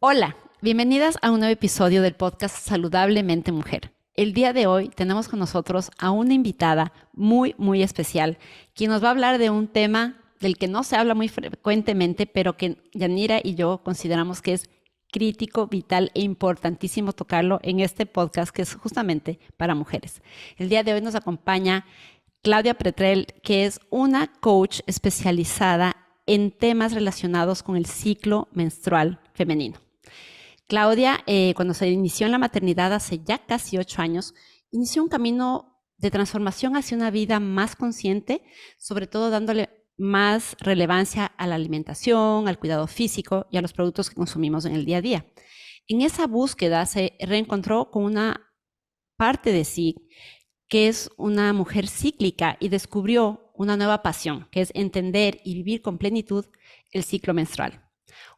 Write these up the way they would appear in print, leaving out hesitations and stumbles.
Hola, bienvenidas a un nuevo episodio del podcast Saludablemente Mujer. El día de hoy tenemos con nosotros a una invitada muy especial, quien nos va a hablar de un tema del que no se habla muy frecuentemente, pero que Yanira y yo consideramos que es crítico, vital e importantísimo tocarlo en este podcast que es justamente para mujeres. El día de hoy nos acompaña Claudia Pretrel, que es una coach especializada en temas relacionados con el ciclo menstrual femenino. Claudia, cuando se inició en la maternidad hace ya casi 8 años, inició un camino de transformación hacia una vida más consciente, sobre todo dándole más relevancia a la alimentación, al cuidado físico y a los productos que consumimos en el día a día. En esa búsqueda se reencontró con una parte de sí que es una mujer cíclica y descubrió una nueva pasión, que es entender y vivir con plenitud el ciclo menstrual.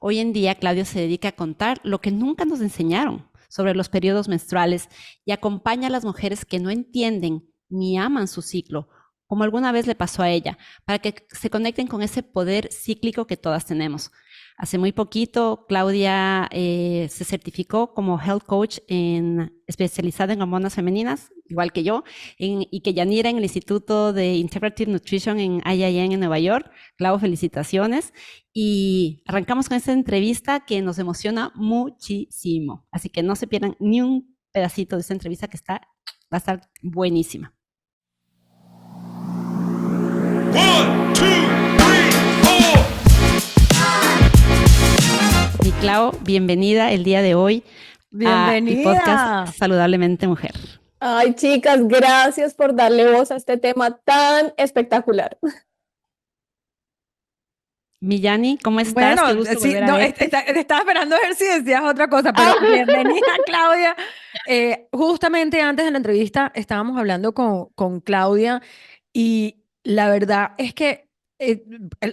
Hoy en día, Claudia se dedica a contar lo que nunca nos enseñaron sobre los periodos menstruales y acompaña a las mujeres que no entienden ni aman su ciclo, como alguna vez le pasó a ella, para que se conecten con ese poder cíclico que todas tenemos. Hace muy poquito, Claudia se certificó como Health Coach especializada en hormonas femeninas, igual que yo, y que Yanira en el Instituto de Integrative Nutrition en IIN en Nueva York. Clau, felicitaciones. Y arrancamos con esta entrevista que nos emociona muchísimo. Así que no se pierdan ni un pedacito de esta entrevista que va a estar buenísima. 1, 2, 3, 4. Y Clau, bienvenida el día de hoy al podcast Saludablemente Mujer. Ay, chicas, gracias por darle voz a este tema tan espectacular. Millani, ¿cómo estás? Bueno, Qué gusto sí, volver a verte. estaba esperando a ver si decías otra cosa, pero bienvenida, Claudia. Justamente antes de la entrevista estábamos hablando con Claudia y la verdad es que,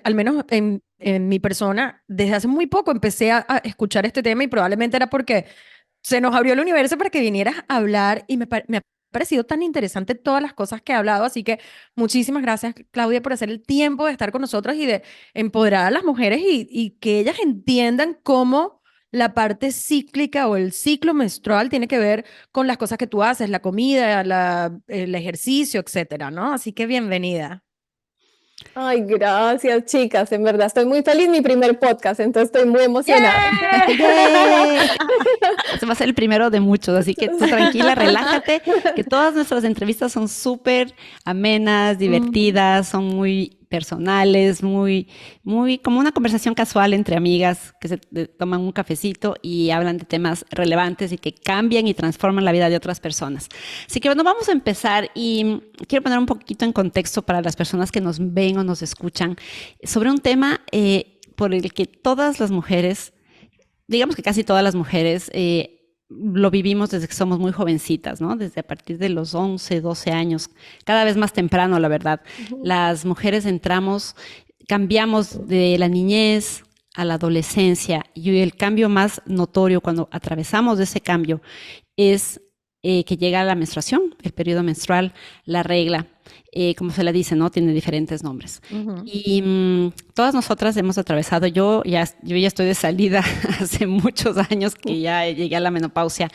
al menos en mi persona, desde hace muy poco empecé a escuchar este tema y probablemente era porque se nos abrió el universo para que vinieras a hablar y me ha parecido tan interesante todas las cosas que he hablado, así que muchísimas gracias, Claudia, por hacer el tiempo de estar con nosotros y de empoderar a las mujeres y que ellas entiendan cómo la parte cíclica o el ciclo menstrual tiene que ver con las cosas que tú haces, la comida, el ejercicio, etcétera, ¿no? Así que bienvenida. Ay, gracias, chicas. En verdad estoy muy feliz, mi primer podcast, entonces estoy muy emocionada. Este va a ser el primero de muchos, así que tú tranquila, relájate, que todas nuestras entrevistas son súper amenas, divertidas, son muy personales, muy como una conversación casual entre amigas que se toman un cafecito y hablan de temas relevantes y que cambian y transforman la vida de otras personas. Así que bueno, vamos a empezar y quiero poner un poquito en contexto para las personas que nos ven o nos escuchan sobre un tema por el que todas las mujeres, digamos que casi todas las mujeres, lo vivimos desde que somos muy jovencitas, ¿no? Desde a partir de los 11, 12 años, cada vez más temprano, la verdad. Las mujeres cambiamos de la niñez a la adolescencia y el cambio más notorio cuando atravesamos ese cambio es que llega la menstruación, el periodo menstrual, la regla. Como se le dice, ¿no? Tiene diferentes nombres. Y todas nosotras hemos atravesado, yo ya estoy de salida hace muchos años que ya llegué a la menopausia,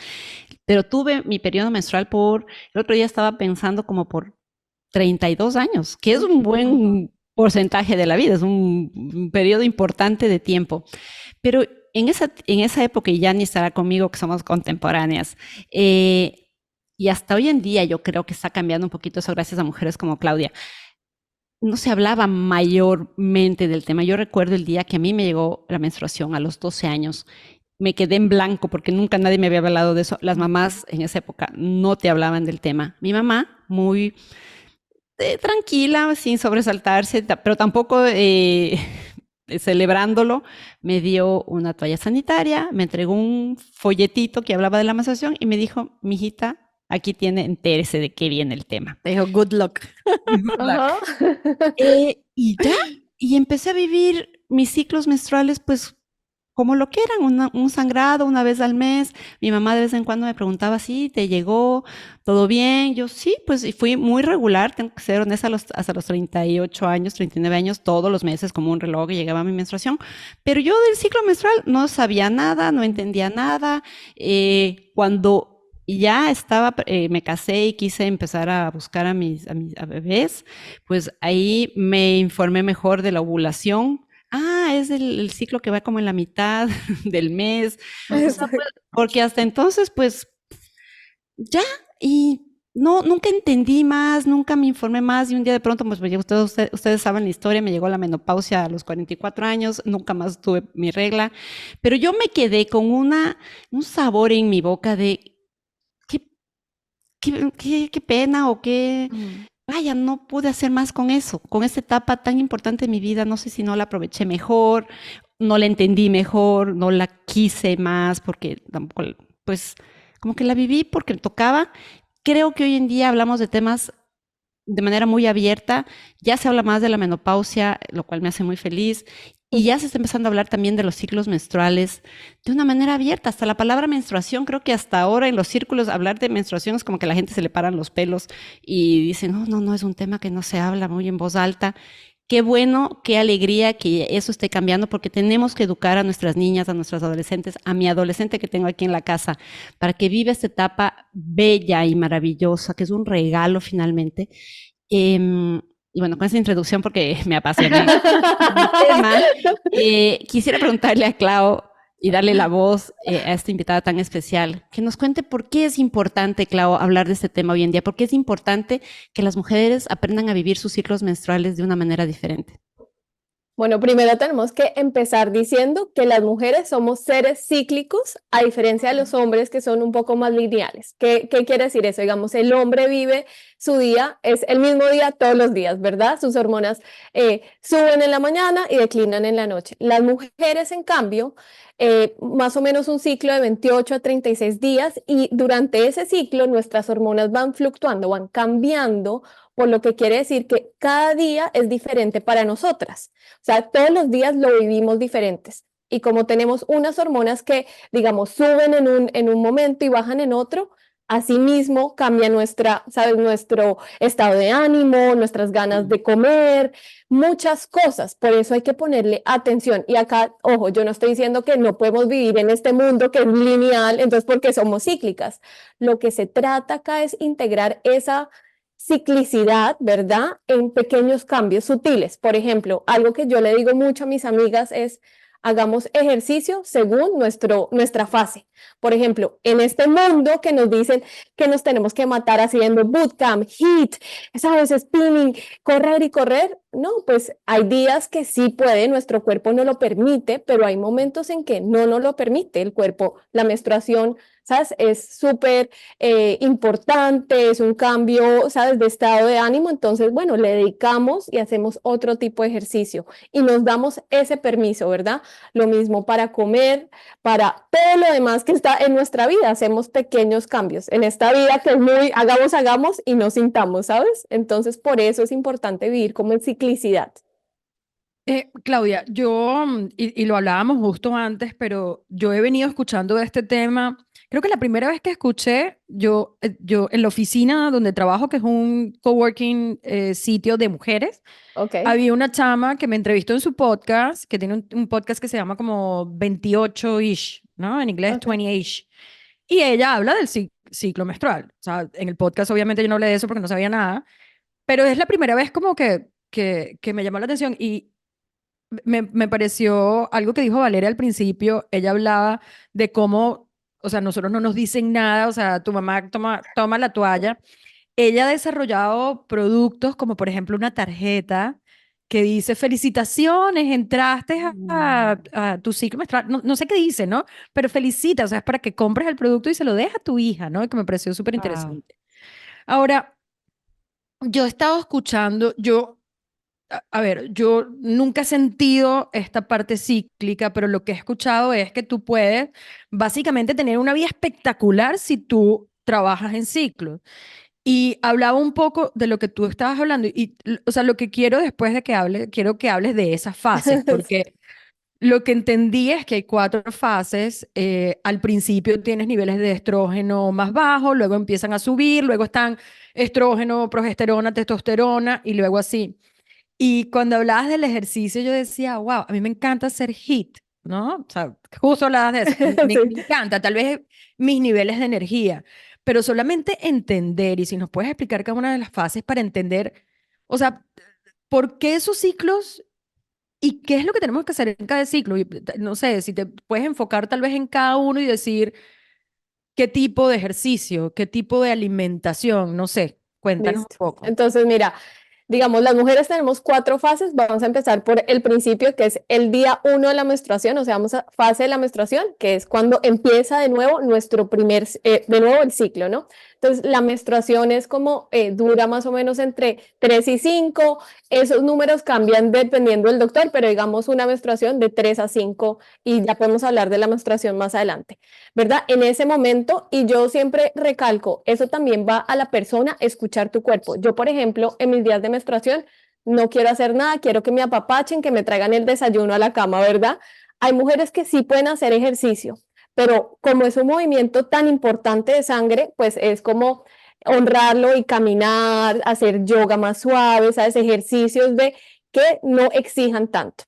pero tuve mi periodo menstrual el otro día estaba pensando como por 32 años, que es un buen porcentaje de la vida, es un periodo importante de tiempo. Pero en esa época, y ya ni estará conmigo, que somos contemporáneas, y hasta hoy en día yo creo que está cambiando un poquito eso gracias a mujeres como Claudia. No se hablaba mayormente del tema. Yo recuerdo el día que a mí me llegó la menstruación a los 12 años. Me quedé en blanco porque nunca nadie me había hablado de eso. Las mamás en esa época no te hablaban del tema. Mi mamá, muy tranquila, sin sobresaltarse, pero tampoco celebrándolo, me dio una toalla sanitaria, me entregó un folletito que hablaba de la menstruación y me dijo, mijita, aquí entérese de qué viene el tema. Te dijo, good luck. Y empecé a vivir mis ciclos menstruales, pues, como lo que eran, un sangrado una vez al mes. Mi mamá de vez en cuando me preguntaba, ¿sí, te llegó? ¿Todo bien? Yo sí, pues y fui muy regular, tengo que ser honesta, hasta los 38 años, 39 años, todos los meses como un reloj llegaba mi menstruación. Pero yo del ciclo menstrual no sabía nada, no entendía nada. Cuando ya estaba, me casé y quise empezar a buscar a bebés, pues ahí me informé mejor de la ovulación. Ah, es el ciclo que va como en la mitad del mes. O sea, Exacto. pues, porque hasta entonces, pues ya, y no, nunca entendí más, nunca me informé más, y un día de pronto, pues ustedes saben la historia, me llegó la menopausia a los 44 años, nunca más tuve mi regla, pero yo me quedé con un sabor en mi boca de qué, qué pena o qué, Mm. vaya, no pude hacer más con eso, con esta etapa tan importante de mi vida, no sé si no la aproveché mejor, no la entendí mejor, no la quise más, porque tampoco, pues, como que la viví porque tocaba. Creo que hoy en día hablamos de temas de manera muy abierta, ya se habla más de la menopausia, lo cual me hace muy feliz, y ya se está empezando a hablar también de los ciclos menstruales de una manera abierta. Hasta la palabra menstruación, creo que hasta ahora en los círculos hablar de menstruación es como que a la gente se le paran los pelos y dicen, no, no, no, es un tema que no se habla muy en voz alta. Qué bueno, qué alegría que eso esté cambiando, porque tenemos que educar a nuestras niñas, a nuestras adolescentes, a mi adolescente que tengo aquí en la casa, para que viva esta etapa bella y maravillosa, que es un regalo finalmente. Y bueno, con esa introducción, porque me apasioné con el tema, quisiera preguntarle a Clau y darle la voz a esta invitada tan especial, que nos cuente por qué es importante, Clau, hablar de este tema hoy en día, por qué es importante que las mujeres aprendan a vivir sus ciclos menstruales de una manera diferente. Bueno, primero tenemos que empezar diciendo que las mujeres somos seres cíclicos, a diferencia de los hombres que son un poco más lineales. ¿Qué quiere decir eso? Digamos, el hombre vive su día, es el mismo día todos los días, ¿verdad? Sus hormonas suben en la mañana y declinan en la noche. Las mujeres, en cambio, más o menos un ciclo de 28 a 36 días, y durante ese ciclo nuestras hormonas van fluctuando, van cambiando, por lo que quiere decir que cada día es diferente para nosotras. O sea, todos los días lo vivimos diferentes. Y como tenemos unas hormonas que, digamos, suben en un momento y bajan en otro, asimismo cambia ¿sabes? Nuestro estado de ánimo, nuestras ganas de comer, muchas cosas. Por eso hay que ponerle atención. Y acá, ojo, yo no estoy diciendo que no podemos vivir en este mundo que es lineal, entonces porque somos cíclicas. Lo que se trata acá es integrar esa ciclicidad, ¿verdad? En pequeños cambios sutiles. Por ejemplo, algo que yo le digo mucho a mis amigas es: hagamos ejercicio según nuestra fase. Por ejemplo, en este mundo que nos dicen que nos tenemos que matar haciendo bootcamp, HIIT, ¿sabes? Spinning, correr y correr. No, pues hay días que sí puede, nuestro cuerpo no lo permite, pero hay momentos en que no nos lo permite el cuerpo. La menstruación, ¿sabes? Es súper importante, es un cambio, ¿sabes? De estado de ánimo. Entonces, bueno, le dedicamos y hacemos otro tipo de ejercicio y nos damos ese permiso, ¿verdad? Lo mismo para comer, para todo lo demás que está en nuestra vida. Hacemos pequeños cambios en esta vida que es muy hagamos y no sintamos, ¿sabes? Entonces, por eso es importante vivir como en ciclicidad. Claudia, y lo hablábamos justo antes, pero yo he venido escuchando de este tema. Creo que la primera vez que escuché, yo en la oficina donde trabajo, que es un coworking sitio de mujeres, Ok, había una chama que me entrevistó en su podcast, que tiene un podcast que se llama como 28-ish, ¿no? En inglés ok. 20-ish. Y ella habla del ciclo menstrual. O sea, en el podcast obviamente yo no hablé de eso porque no sabía nada, pero es la primera vez como que me llamó la atención y me pareció algo que dijo Valeria al principio. Ella hablaba de cómo, o sea, nosotros no nos dicen nada, o sea, tu mamá toma la toalla. Ella ha desarrollado productos como, por ejemplo, una tarjeta que dice: felicitaciones, entraste a tu ciclo menstrual. No, no sé qué dice, ¿no? Pero felicita, o sea, es para que compres el producto y se lo dejes a tu hija, ¿no? Que me pareció súper Wow. interesante. Ahora, yo he estado escuchando, a ver, yo nunca he sentido esta parte cíclica, pero lo que he escuchado es que tú puedes básicamente tener una vida espectacular si tú trabajas en ciclos. Y hablaba un poco de lo que tú estabas hablando y, o sea, lo que quiero después de que hable, quiero que hables de esas fases, porque lo que entendí es que hay 4 fases. Al principio tienes niveles de estrógeno más bajos, luego empiezan a subir, luego están estrógeno, progesterona, testosterona y luego así. Y cuando hablabas del ejercicio, yo decía, wow, a mí me encanta hacer HIIT, ¿no? O sea, justo hablabas de eso. Me Sí. encanta, tal vez mis niveles de energía, pero solamente entender, y si nos puedes explicar cada una de las fases para entender, o sea, ¿por qué esos ciclos y qué es lo que tenemos que hacer en cada ciclo? Y, no sé, si te puedes enfocar tal vez en cada uno y decir qué tipo de ejercicio, qué tipo de alimentación, no sé, cuéntanos un Listo. poco. Entonces, mira, digamos, las mujeres tenemos 4 fases. Vamos a empezar por el principio, que es el día 1 de la menstruación, o sea, vamos a fase de la menstruación, que es cuando empieza de nuevo nuestro de nuevo el ciclo, ¿no? Entonces, la menstruación es como dura más o menos entre 3 y 5. Esos números cambian dependiendo del doctor, pero digamos una menstruación de 3 a 5 y ya podemos hablar de la menstruación más adelante, ¿verdad? En ese momento, y yo siempre recalco, eso también va a la persona escuchar tu cuerpo. Yo, por ejemplo, en mis días de menstruación, no quiero hacer nada, quiero que me apapachen, que me traigan el desayuno a la cama, ¿verdad? Hay mujeres que sí pueden hacer ejercicio, pero como es un movimiento tan importante de sangre, pues es como honrarlo y caminar, hacer yoga más suave, ¿sabes? Ejercicios de que no exijan tanto.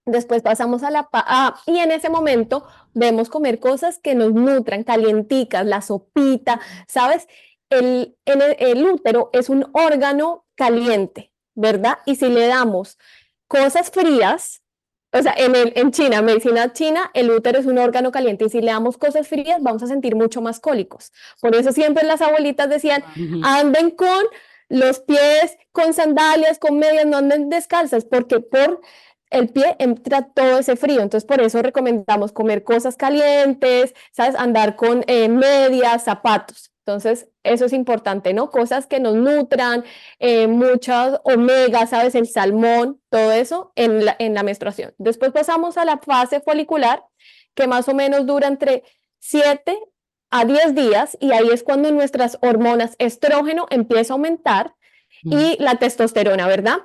Después pasamos a y en ese momento debemos comer cosas que nos nutran, calienticas, la sopita, ¿sabes? El útero es un órgano caliente, ¿verdad? Y si le damos cosas frías, o sea, en China, medicina china, el útero es un órgano caliente y si le damos cosas frías vamos a sentir mucho más cólicos. Por eso siempre las abuelitas decían, Ujú. anden con los pies, con sandalias, con medias, no anden descalzas, porque por el pie entra todo ese frío, entonces por eso recomendamos comer cosas calientes, ¿sabes? Andar con medias, zapatos. Entonces, eso es importante, ¿no? Cosas que nos nutran, muchas omegas, ¿sabes? El salmón, todo eso en la menstruación. Después pasamos a la fase folicular, que más o menos dura entre 7 a 10 días, y ahí es cuando nuestras hormonas estrógeno empieza a aumentar y la testosterona, ¿verdad?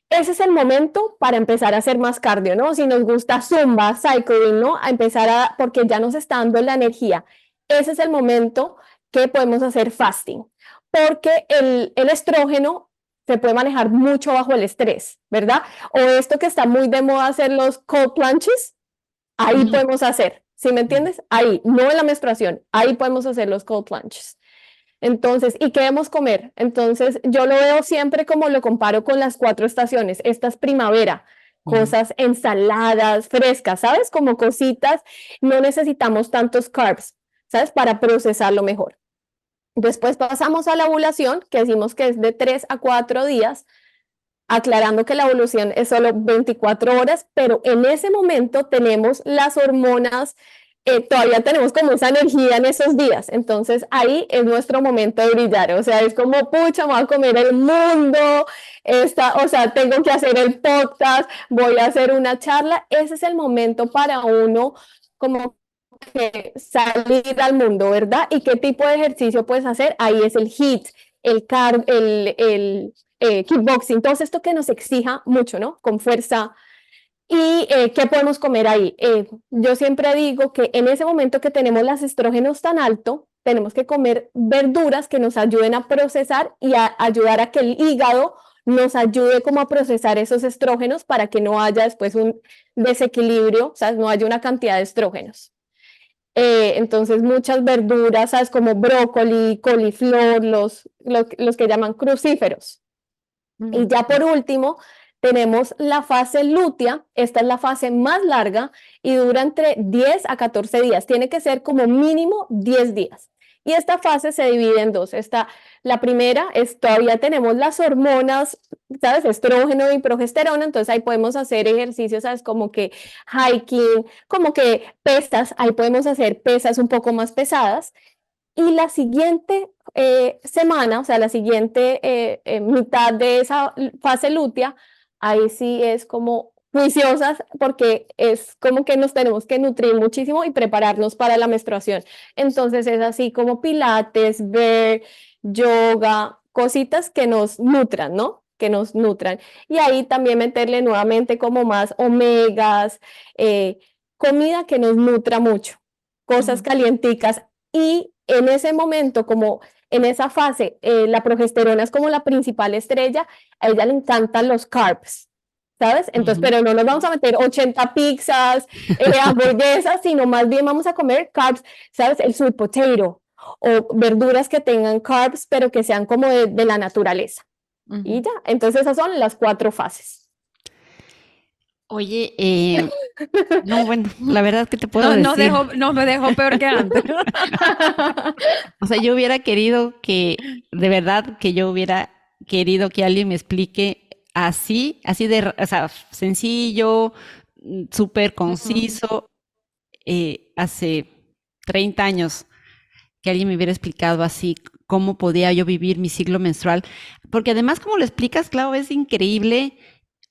Ese es el momento para empezar a hacer más cardio, ¿no? Si nos gusta zumba, cycling, ¿no? A empezar porque ya nos está dando la energía. Ese es el momento que podemos hacer fasting, porque el estrógeno se puede manejar mucho bajo el estrés, ¿verdad? O esto que está muy de moda hacer los cold plunges, ahí Ujú. podemos hacer, ¿sí me entiendes? Ahí, no en la menstruación, ahí podemos hacer los cold plunges. Entonces, ¿y qué debemos comer? Entonces, yo lo veo siempre como lo comparo con las 4 estaciones. Esta es primavera, Ujú. cosas ensaladas, frescas, ¿sabes? Como cositas, no necesitamos tantos carbs, ¿sabes? Para procesarlo mejor. Después pasamos a la ovulación, que decimos que es de 3 a 4 días, aclarando que la ovulación es solo 24 horas, pero en ese momento tenemos las hormonas, todavía tenemos como esa energía en esos días, entonces ahí es nuestro momento de brillar, o sea, es como, pucha, me voy a comer el mundo, o sea, tengo que hacer el podcast, voy a hacer una charla, ese es el momento para uno como que salir al mundo, ¿verdad? ¿Y qué tipo de ejercicio puedes hacer? Ahí es el HIIT, el kickboxing, todo esto que nos exija mucho, ¿no? Con fuerza. ¿Y qué podemos comer ahí? Yo siempre digo que en ese momento que tenemos los estrógenos tan alto, tenemos que comer verduras que nos ayuden a procesar y a ayudar a que el hígado nos ayude como a procesar esos estrógenos para que no haya después un desequilibrio, o sea, no haya una cantidad de estrógenos. Entonces, muchas verduras, ¿sabes? Como brócoli, coliflor, los que llaman crucíferos. Y ya por último, tenemos la fase lútea. Esta es la fase más larga y dura entre 10 a 14 días. Tiene que ser como mínimo 10 días. Y esta fase se divide en dos. La primera es todavía tenemos las hormonas, ¿sabes? Estrógeno y progesterona. Entonces ahí podemos hacer ejercicios, ¿sabes? Como que hiking, como que pesas. Ahí podemos hacer pesas un poco más pesadas. Y la siguiente semana, o sea, la siguiente mitad de esa fase lútea, ahí sí es como juiciosas porque es como que nos tenemos que nutrir muchísimo y prepararnos para la menstruación. Entonces es así como pilates, ver, yoga, cositas que nos nutran, ¿no? que nos nutran. Y ahí también meterle nuevamente como más omegas, comida que nos nutra mucho, cosas Ujú. calienticas. Y en ese momento, como en esa fase, la progesterona es como la principal estrella, a ella le encantan los carbs. ¿Sabes? Entonces, Ujú. pero no nos vamos a meter 80 pizzas, hamburguesas, sino más bien vamos a comer carbs, ¿sabes? El sweet potato o verduras que tengan carbs, pero que sean como de la naturaleza. Y Ujú. ya, entonces esas son las 4 fases. Oye, no, bueno, la verdad que te puedo No, decir. no me dejó peor que antes. O sea, yo hubiera querido que, de verdad, que yo hubiera querido que alguien me explique así, así de, o sea, sencillo, súper Ujú. conciso, hace 30 años, que alguien me hubiera explicado así cómo podía yo vivir mi ciclo menstrual. Porque además, como lo explicas, claro, es increíble.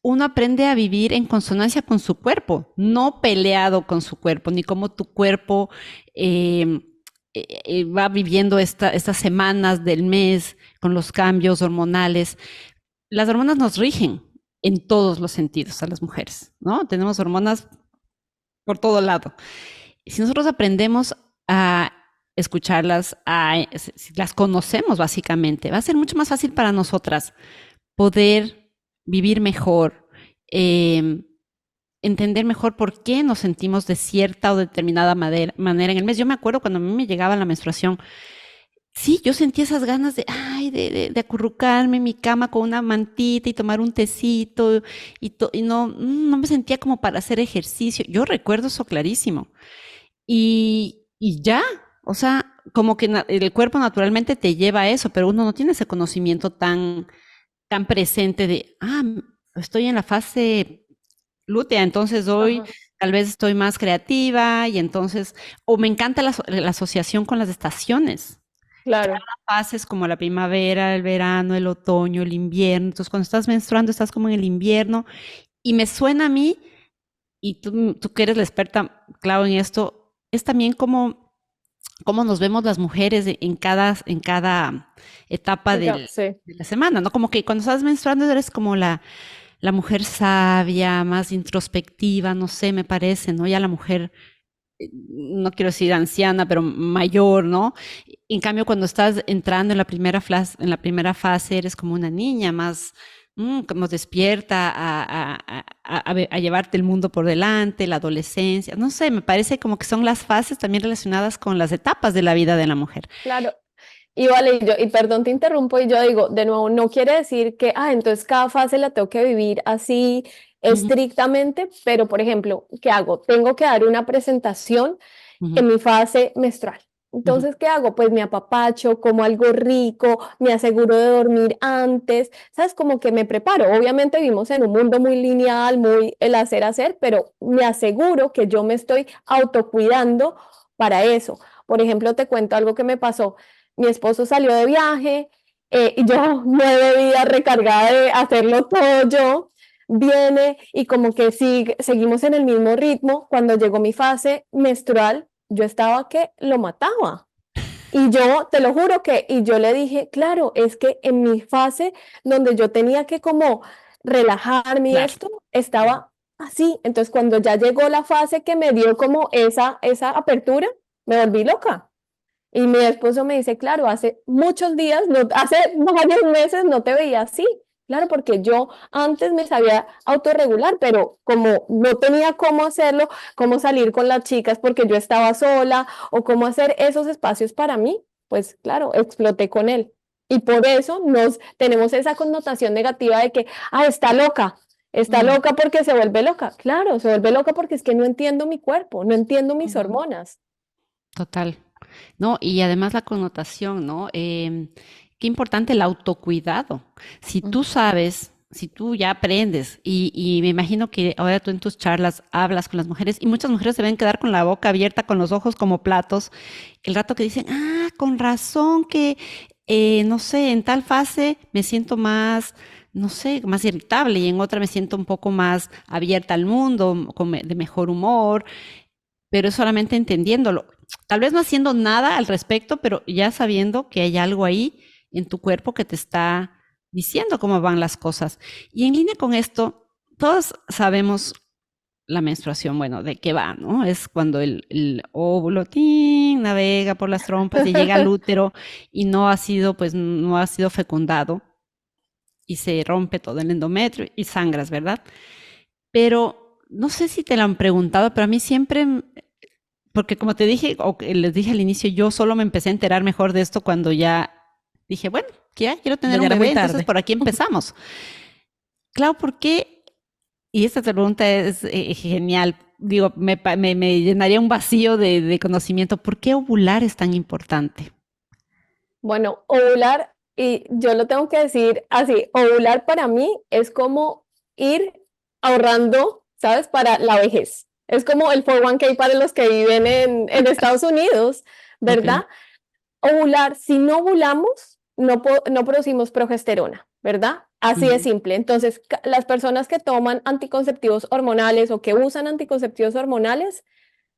Uno aprende a vivir en consonancia con su cuerpo, no peleado con su cuerpo, ni cómo tu cuerpo eh, va viviendo estas semanas del mes con los cambios hormonales. Las hormonas nos rigen en todos los sentidos a las mujeres, ¿no? Tenemos hormonas por todo lado. Si nosotros aprendemos a escucharlas, si las conocemos básicamente, va a ser mucho más fácil para nosotras poder vivir mejor, eh, entender mejor por qué nos sentimos de cierta o determinada manera en el mes. Yo me acuerdo cuando a mí me llegaba la menstruación, sí, yo sentía esas ganas de, ay, de acurrucarme en mi cama con una mantita y tomar un tecito y no, no me sentía como para hacer ejercicio. Yo recuerdo eso clarísimo. Y ya, o sea, como que el cuerpo naturalmente te lleva a eso, pero uno no tiene ese conocimiento tan presente de, estoy en la fase lútea, entonces hoy Ajá, tal vez estoy más creativa y entonces, o me encanta la asociación con las estaciones. claro. Fases como la primavera, el verano, el otoño, el invierno. Entonces, cuando estás menstruando, estás como en el invierno. Y me suena a mí, y tú que eres la experta, claro, en esto, es también como cómo nos vemos las mujeres en cada etapa Sí, de la semana, ¿no? Como que cuando estás menstruando eres como la mujer sabia, más introspectiva, no sé, me parece, ¿no? Ya la mujer, no quiero decir anciana, pero mayor, ¿no? En cambio, cuando estás entrando en la primera fase eres como una niña más, como despierta a llevarte el mundo por delante, la adolescencia, no sé, me parece como que son las fases también relacionadas con las etapas de la vida de la mujer. claro. Y vale, y perdón te interrumpo, y yo digo, de nuevo, no quiere decir que, entonces cada fase la tengo que vivir así Ujú, estrictamente, pero por ejemplo, ¿qué hago? Tengo que dar una presentación ujú, en mi fase menstrual. ujú. Entonces, ¿qué hago? Pues me apapacho, como algo rico, me aseguro de dormir antes, ¿sabes? Como que me preparo. Obviamente vivimos en un mundo muy lineal, muy el hacer, pero me aseguro que yo me estoy autocuidando para eso. Por ejemplo, te cuento algo que me pasó. Mi esposo salió de viaje y yo 9 días recargada de hacerlo todo yo. Viene y como que seguimos en el mismo ritmo. Cuando llegó mi fase menstrual, yo estaba que lo mataba. Y yo, te lo juro y yo le dije, claro, es que en mi fase donde yo tenía que como relajarme y Claro. esto, estaba así. Entonces, cuando ya llegó la fase que me dio como esa apertura, me volví loca. Y mi esposo me dice, claro, hace muchos días, no, hace varios meses no te veía así. Claro, porque yo antes me sabía autorregular, pero como no tenía cómo hacerlo, cómo salir con las chicas porque yo estaba sola o cómo hacer esos espacios para mí, pues claro, exploté con él. Y por eso nos tenemos esa connotación negativa de que, está Mm, loca porque se vuelve loca. Claro, se vuelve loca porque es que no entiendo mi cuerpo, no entiendo mis ujú, hormonas. Total. No, y además la connotación, ¿no? Qué importante el autocuidado. Si tú ujú. sabes, si tú ya aprendes, y me imagino que ahora tú en tus charlas hablas con las mujeres, y muchas mujeres se ven quedar con la boca abierta, con los ojos como platos, el rato que dicen, con razón que, no sé, en tal fase me siento más, no sé, más irritable, y en otra me siento un poco más abierta al mundo, de mejor humor, pero es solamente entendiéndolo. Tal vez no haciendo nada al respecto, pero ya sabiendo que hay algo ahí en tu cuerpo que te está diciendo cómo van las cosas. Y en línea con esto, todos sabemos la menstruación, bueno, de qué va, ¿no? Es cuando el óvulo ¡tin! Navega por las trompas y llega al útero y no ha sido, pues, no ha sido fecundado y se rompe todo el endometrio y sangras, ¿verdad? Pero no sé si te lo han preguntado, pero a mí siempre, porque como te dije, o que les dije al inicio, yo solo me empecé a enterar mejor de esto cuando ya dije, bueno, ya quiero tener Ya un era muy bebé, entonces tarde. por aquí empezamos. Claro, ¿por qué? Y esta pregunta es genial. Digo, me llenaría un vacío de conocimiento. ¿Por qué ovular es tan importante? Bueno, ovular, y yo lo tengo que decir así, ovular para mí es como ir ahorrando, ¿sabes? Para la vejez. Es como el 401k para los que viven en Estados Unidos, Ok. ¿verdad? Ovular, si no ovulamos, no producimos progesterona, ¿verdad? Así de Ujú. simple. Entonces, las personas que toman anticonceptivos hormonales o que usan anticonceptivos hormonales,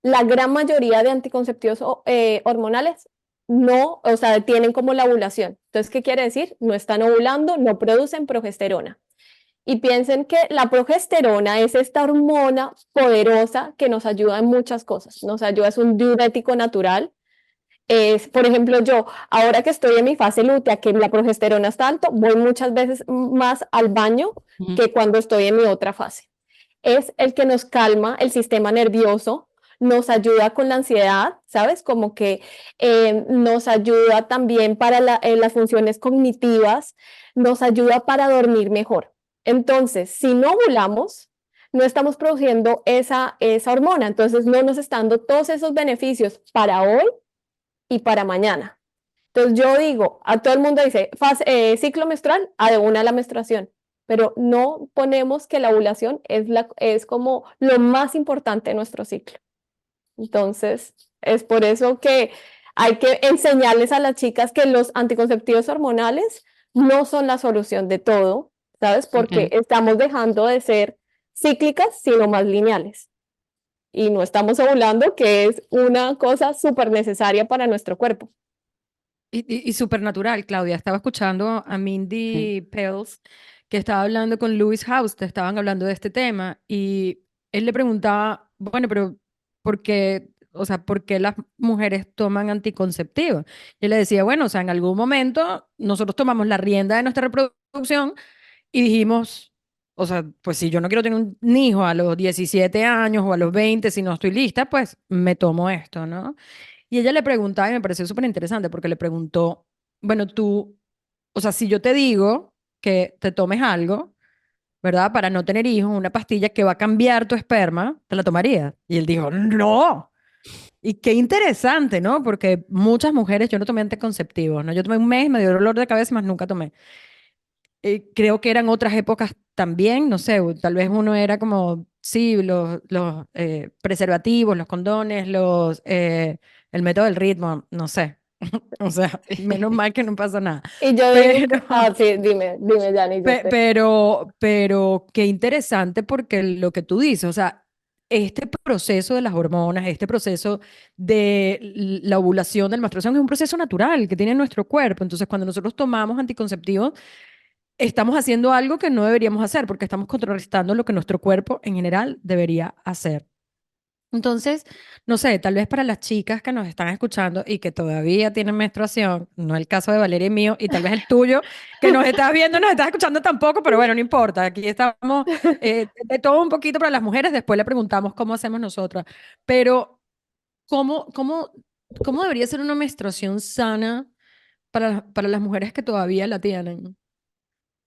la gran mayoría de anticonceptivos hormonales no, o sea, tienen como la ovulación. Entonces, ¿qué quiere decir? No están ovulando, no producen progesterona. Y piensen que la progesterona es esta hormona poderosa que nos ayuda en muchas cosas. Nos ayuda, es un diurético natural. Es, por ejemplo, yo, ahora que estoy en mi fase lútea, que la progesterona está alto, voy muchas veces más al baño Ujú. que cuando estoy en mi otra fase. Es el que nos calma el sistema nervioso, nos ayuda con la ansiedad, ¿sabes? Como que nos ayuda también para las funciones cognitivas, nos ayuda para dormir mejor. Entonces, si no ovulamos, no estamos produciendo esa hormona, entonces no nos está dando todos esos beneficios para hoy y para mañana. Entonces yo digo, a todo el mundo dice, ciclo menstrual, a de una la menstruación, pero no ponemos que la ovulación es como lo más importante de nuestro ciclo. Entonces, es por eso que hay que enseñarles a las chicas que los anticonceptivos hormonales no son la solución de todo, ¿sabes? Porque Ok. estamos dejando de ser cíclicas, sino más lineales. Y no estamos ovulando, que es una cosa súper necesaria para nuestro cuerpo. Y súper natural, Claudia. Estaba escuchando a Sí. Mindy Pels, que estaba hablando con Lewis House, te estaban hablando de este tema, y él le preguntaba, bueno, pero ¿por qué, o sea, por qué las mujeres toman anticonceptivos? Y él le decía, bueno, o sea, en algún momento nosotros tomamos la rienda de nuestra reproducción y dijimos, o sea, pues si yo no quiero tener un hijo a los 17 años o a los 20, si no estoy lista, pues me tomo esto, ¿no? Y ella le preguntaba, y me pareció súper interesante, porque le preguntó, bueno, tú, o sea, si yo te digo que te tomes algo, ¿verdad? Para no tener hijos, una pastilla que va a cambiar tu esperma, ¿te la tomarías? Y él dijo, no. Y qué interesante, ¿no? Porque muchas mujeres, yo no tomé anticonceptivos, ¿no? Yo tomé un mes, me dio dolor de cabeza, más nunca tomé. Creo que eran otras épocas también, no sé, tal vez uno era como, sí, los preservativos, los condones, el método del ritmo, no sé. O sea, menos mal que no pasa nada. Y yo digo, Pero, sí, dime, Jani, yo te. pero qué interesante porque lo que tú dices, o sea, este proceso de las hormonas, este proceso de la ovulación, de la menstruación, es un proceso natural que tiene nuestro cuerpo. Entonces, cuando nosotros tomamos anticonceptivos, estamos haciendo algo que no deberíamos hacer porque estamos contrarrestando lo que nuestro cuerpo en general debería hacer. Entonces, no sé, tal vez para las chicas que nos están escuchando y que todavía tienen menstruación, no el caso de Valeria y mío, y tal vez el tuyo, que nos estás viendo, nos estás escuchando tampoco, pero bueno, no importa, aquí estamos de todo un poquito para las mujeres, después le preguntamos cómo hacemos nosotras, pero ¿cómo, cómo, cómo debería ser una menstruación sana para las mujeres que todavía la tienen?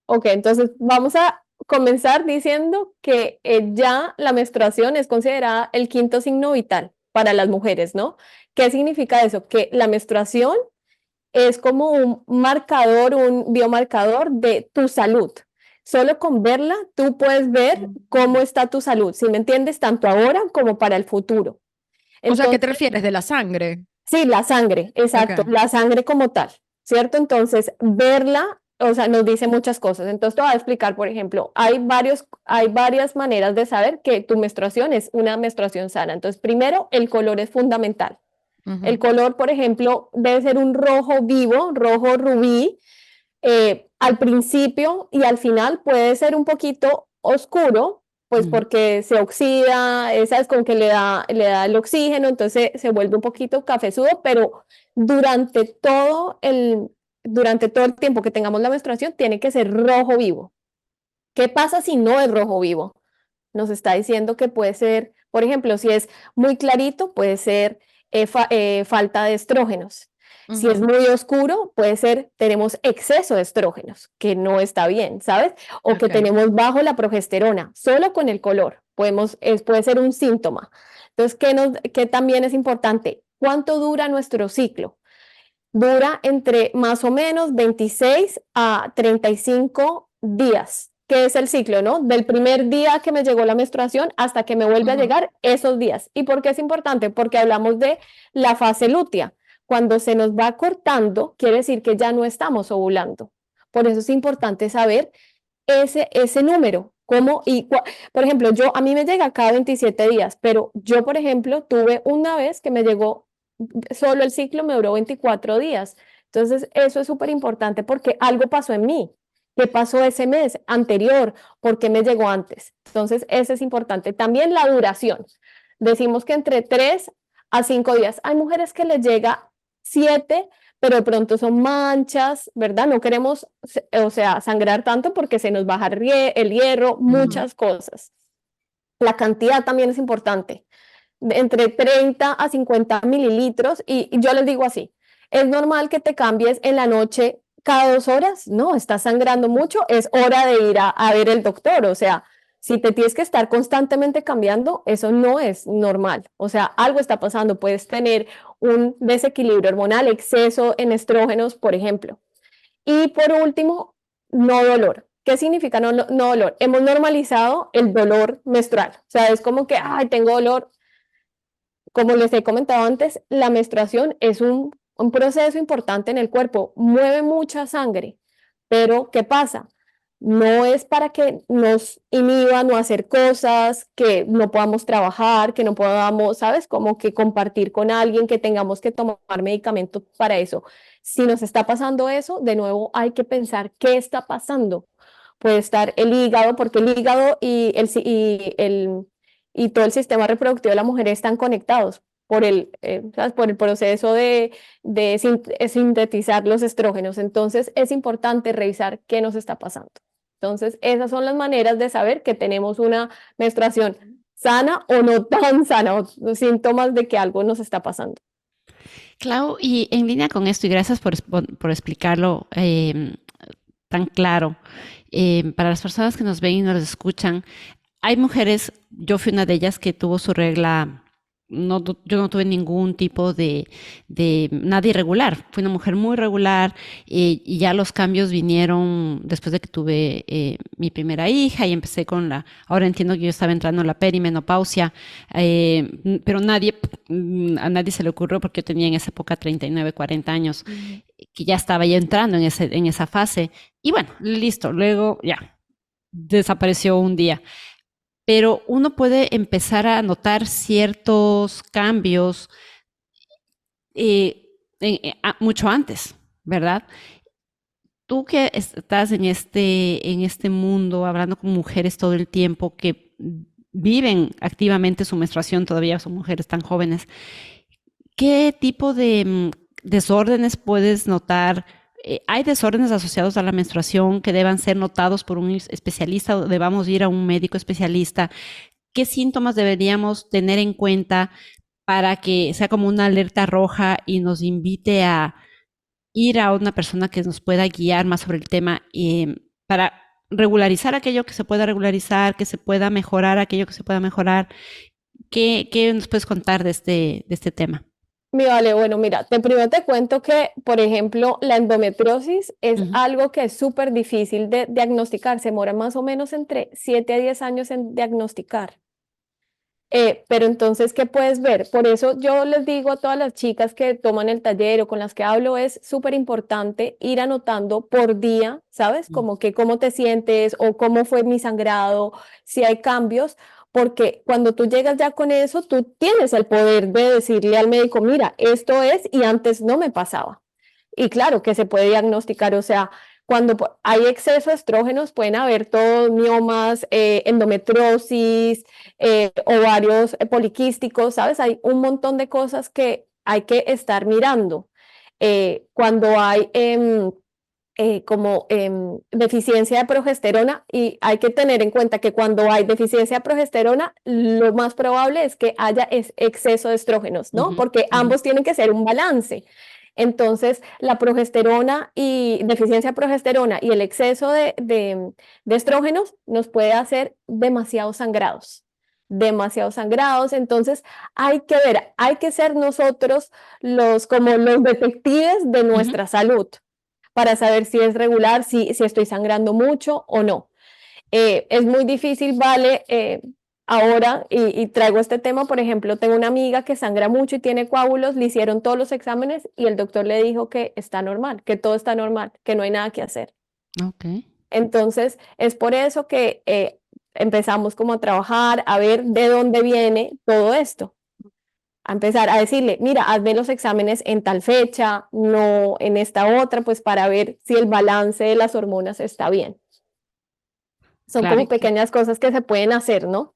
Ok, entonces vamos a comenzar diciendo que ya la menstruación es considerada el quinto signo vital para las mujeres, ¿no? ¿Qué significa eso? Que la menstruación es como un marcador, un biomarcador de tu salud. Solo con verla, tú puedes ver cómo está tu salud, si me entiendes, tanto ahora como para el futuro. O sea, ¿a qué te Entonces, refieres? ¿De la sangre? sí, la sangre, exacto, Ok. la sangre como tal, ¿cierto? Entonces, verla, o sea, nos dice muchas cosas. Entonces, te voy a explicar, por ejemplo, hay varias maneras de saber que tu menstruación es una menstruación sana. Entonces, primero, el color es fundamental. El Ujú. color, por ejemplo, debe ser un rojo vivo, rojo rubí, al principio y al final puede ser un poquito oscuro, pues Ujú. porque se oxida, ¿sabes? Como que le da el oxígeno, entonces se vuelve un poquito cafezudo, pero durante durante todo el tiempo que tengamos la menstruación tiene que ser rojo vivo. ¿Qué pasa si no es rojo vivo? Nos está diciendo que puede ser, por ejemplo, si es muy clarito, puede ser falta de estrógenos. Si es Ujú. muy oscuro, puede ser, tenemos exceso de estrógenos, que no está bien, ¿sabes? O que Ok. tenemos bajo la progesterona, solo con el color, puede ser un síntoma. Entonces, ¿qué también es importante? ¿Cuánto dura nuestro ciclo? Dura entre más o menos 26 a 35 días, que es el ciclo, ¿no? Del primer día que me llegó la menstruación hasta que me vuelve a Ujú. llegar esos días. ¿Y por qué es importante? Porque hablamos de la fase lútea. Cuando se nos va cortando, quiere decir que ya no estamos ovulando. Por eso es importante saber ese número. Por ejemplo, a mí me llega cada 27 días, pero yo, por ejemplo, tuve una vez que me llegó solo el ciclo me duró 24 días. Entonces, eso es súper importante porque algo pasó en mí. ¿Qué pasó ese mes anterior? ¿Por qué me llegó antes? Entonces, eso es importante. También la duración. Decimos que entre 3 a 5 días. Hay mujeres que les llega 7, pero de pronto son manchas, ¿verdad? No queremos, o sea, sangrar tanto porque se nos baja el hierro, Ujú. muchas cosas. La cantidad también es importante entre 30 a 50 mililitros y yo les digo así, ¿es normal que te cambies en la noche cada 2 horas? No, estás sangrando mucho, es hora de ir a ver el doctor, o sea, si te tienes que estar constantemente cambiando, eso no es normal, o sea, algo está pasando, puedes tener un desequilibrio hormonal, exceso en estrógenos, por ejemplo. Y por último, no dolor. ¿Qué significa no dolor? Hemos normalizado el dolor menstrual, o sea, es como que, ay, tengo dolor, como les he comentado antes, la menstruación es un proceso importante en el cuerpo, mueve mucha sangre, pero ¿qué pasa? No es para que nos inhiba no hacer cosas, que no podamos trabajar, que no podamos, ¿sabes? Como que compartir con alguien, que tengamos que tomar medicamentos para eso. Si nos está pasando eso, de nuevo hay que pensar qué está pasando. Puede estar el hígado, porque el hígado y todo el sistema reproductivo de la mujer están conectados ¿sabes? Por el proceso de sintetizar los estrógenos. Entonces, es importante revisar qué nos está pasando. Entonces, esas son las maneras de saber que tenemos una menstruación sana o no tan sana, o los síntomas de que algo nos está pasando. Clau, y en línea con esto, y gracias por explicarlo tan claro, para las personas que nos ven y nos escuchan, hay mujeres, yo fui una de ellas que tuvo su regla, yo no tuve ningún tipo de nada irregular, fui una mujer muy regular y ya los cambios vinieron después de que tuve mi primera hija y empecé ahora entiendo que yo estaba entrando en la perimenopausia, pero a nadie se le ocurrió porque yo tenía en esa época 39, 40 años, que ya estaba ya entrando en esa fase y bueno, listo, luego ya desapareció un día, pero uno puede empezar a notar ciertos cambios mucho antes, ¿verdad? Tú que estás en este mundo hablando con mujeres todo el tiempo que viven activamente su menstruación, todavía son mujeres tan jóvenes, ¿qué tipo de desórdenes puedes notar? ¿Hay desórdenes asociados a la menstruación que deban ser notados por un especialista o debamos ir a un médico especialista? ¿Qué síntomas deberíamos tener en cuenta para que sea como una alerta roja y nos invite a ir a una persona que nos pueda guiar más sobre el tema para regularizar aquello que se pueda regularizar, que se pueda mejorar aquello que se pueda mejorar? ¿Qué nos puedes contar de este tema? Vale, bueno, mira, primero te cuento que, por ejemplo, la endometriosis es Ujú. algo que es súper difícil de diagnosticar, se demora más o menos entre 7 a 10 años en diagnosticar. Pero entonces, ¿qué puedes ver? Por eso yo les digo a todas las chicas que toman el taller o con las que hablo, es súper importante ir anotando por día, ¿sabes? Mm. Como que cómo te sientes o cómo fue mi sangrado, si hay cambios, porque cuando tú llegas ya con eso, tú tienes el poder de decirle al médico, mira, esto es y antes no me pasaba. Y claro que se puede diagnosticar, o sea, hay exceso de estrógenos, pueden haber todos miomas, endometriosis, ovarios poliquísticos, ¿sabes? Hay un montón de cosas que hay que estar mirando. Cuando hay deficiencia de progesterona, y hay que tener en cuenta que cuando hay deficiencia de progesterona, lo más probable es que haya exceso de estrógenos, ¿no? Porque ambos tienen que ser un balance. Entonces, la progesterona y deficiencia de progesterona y el exceso de estrógenos nos puede hacer demasiados sangrados. Demasiados sangrados. Entonces, hay que ver, hay que ser nosotros como los detectives de nuestra salud para saber si es regular, si estoy sangrando mucho o no. Es muy difícil, vale, ahora, y traigo este tema, por ejemplo, tengo una amiga que sangra mucho y tiene coágulos, le hicieron todos los exámenes y el doctor le dijo que está normal, que todo está normal, que no hay nada que hacer. Ok. Entonces, es por eso que empezamos como a trabajar, a ver de dónde viene todo esto. A empezar a decirle, mira, hazme los exámenes en tal fecha, no en esta otra, pues para ver si el balance de las hormonas está bien. Son Claro. como pequeñas cosas que se pueden hacer, ¿no?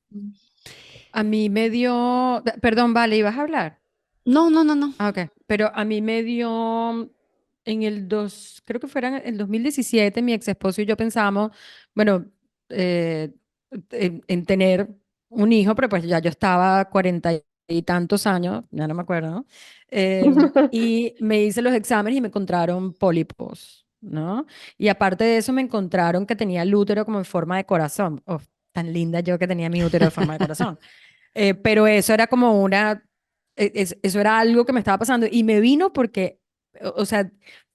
A mí me dio, perdón, vale, ¿ibas a hablar? No, no, no, no. Ah, ok, pero a mí me dio creo que fuera en el 2017, mi ex esposo y yo pensamos, bueno, en tener un hijo, pero pues ya yo estaba 40 y tantos años, ya no me acuerdo, ¿no? Y me hice los exámenes y me encontraron pólipos, ¿no? Y aparte de eso me encontraron que tenía el útero como en forma de corazón. Oh, tan linda yo que tenía mi útero de forma de corazón. Pero eso era como eso era algo que me estaba pasando y me vino porque, o sea,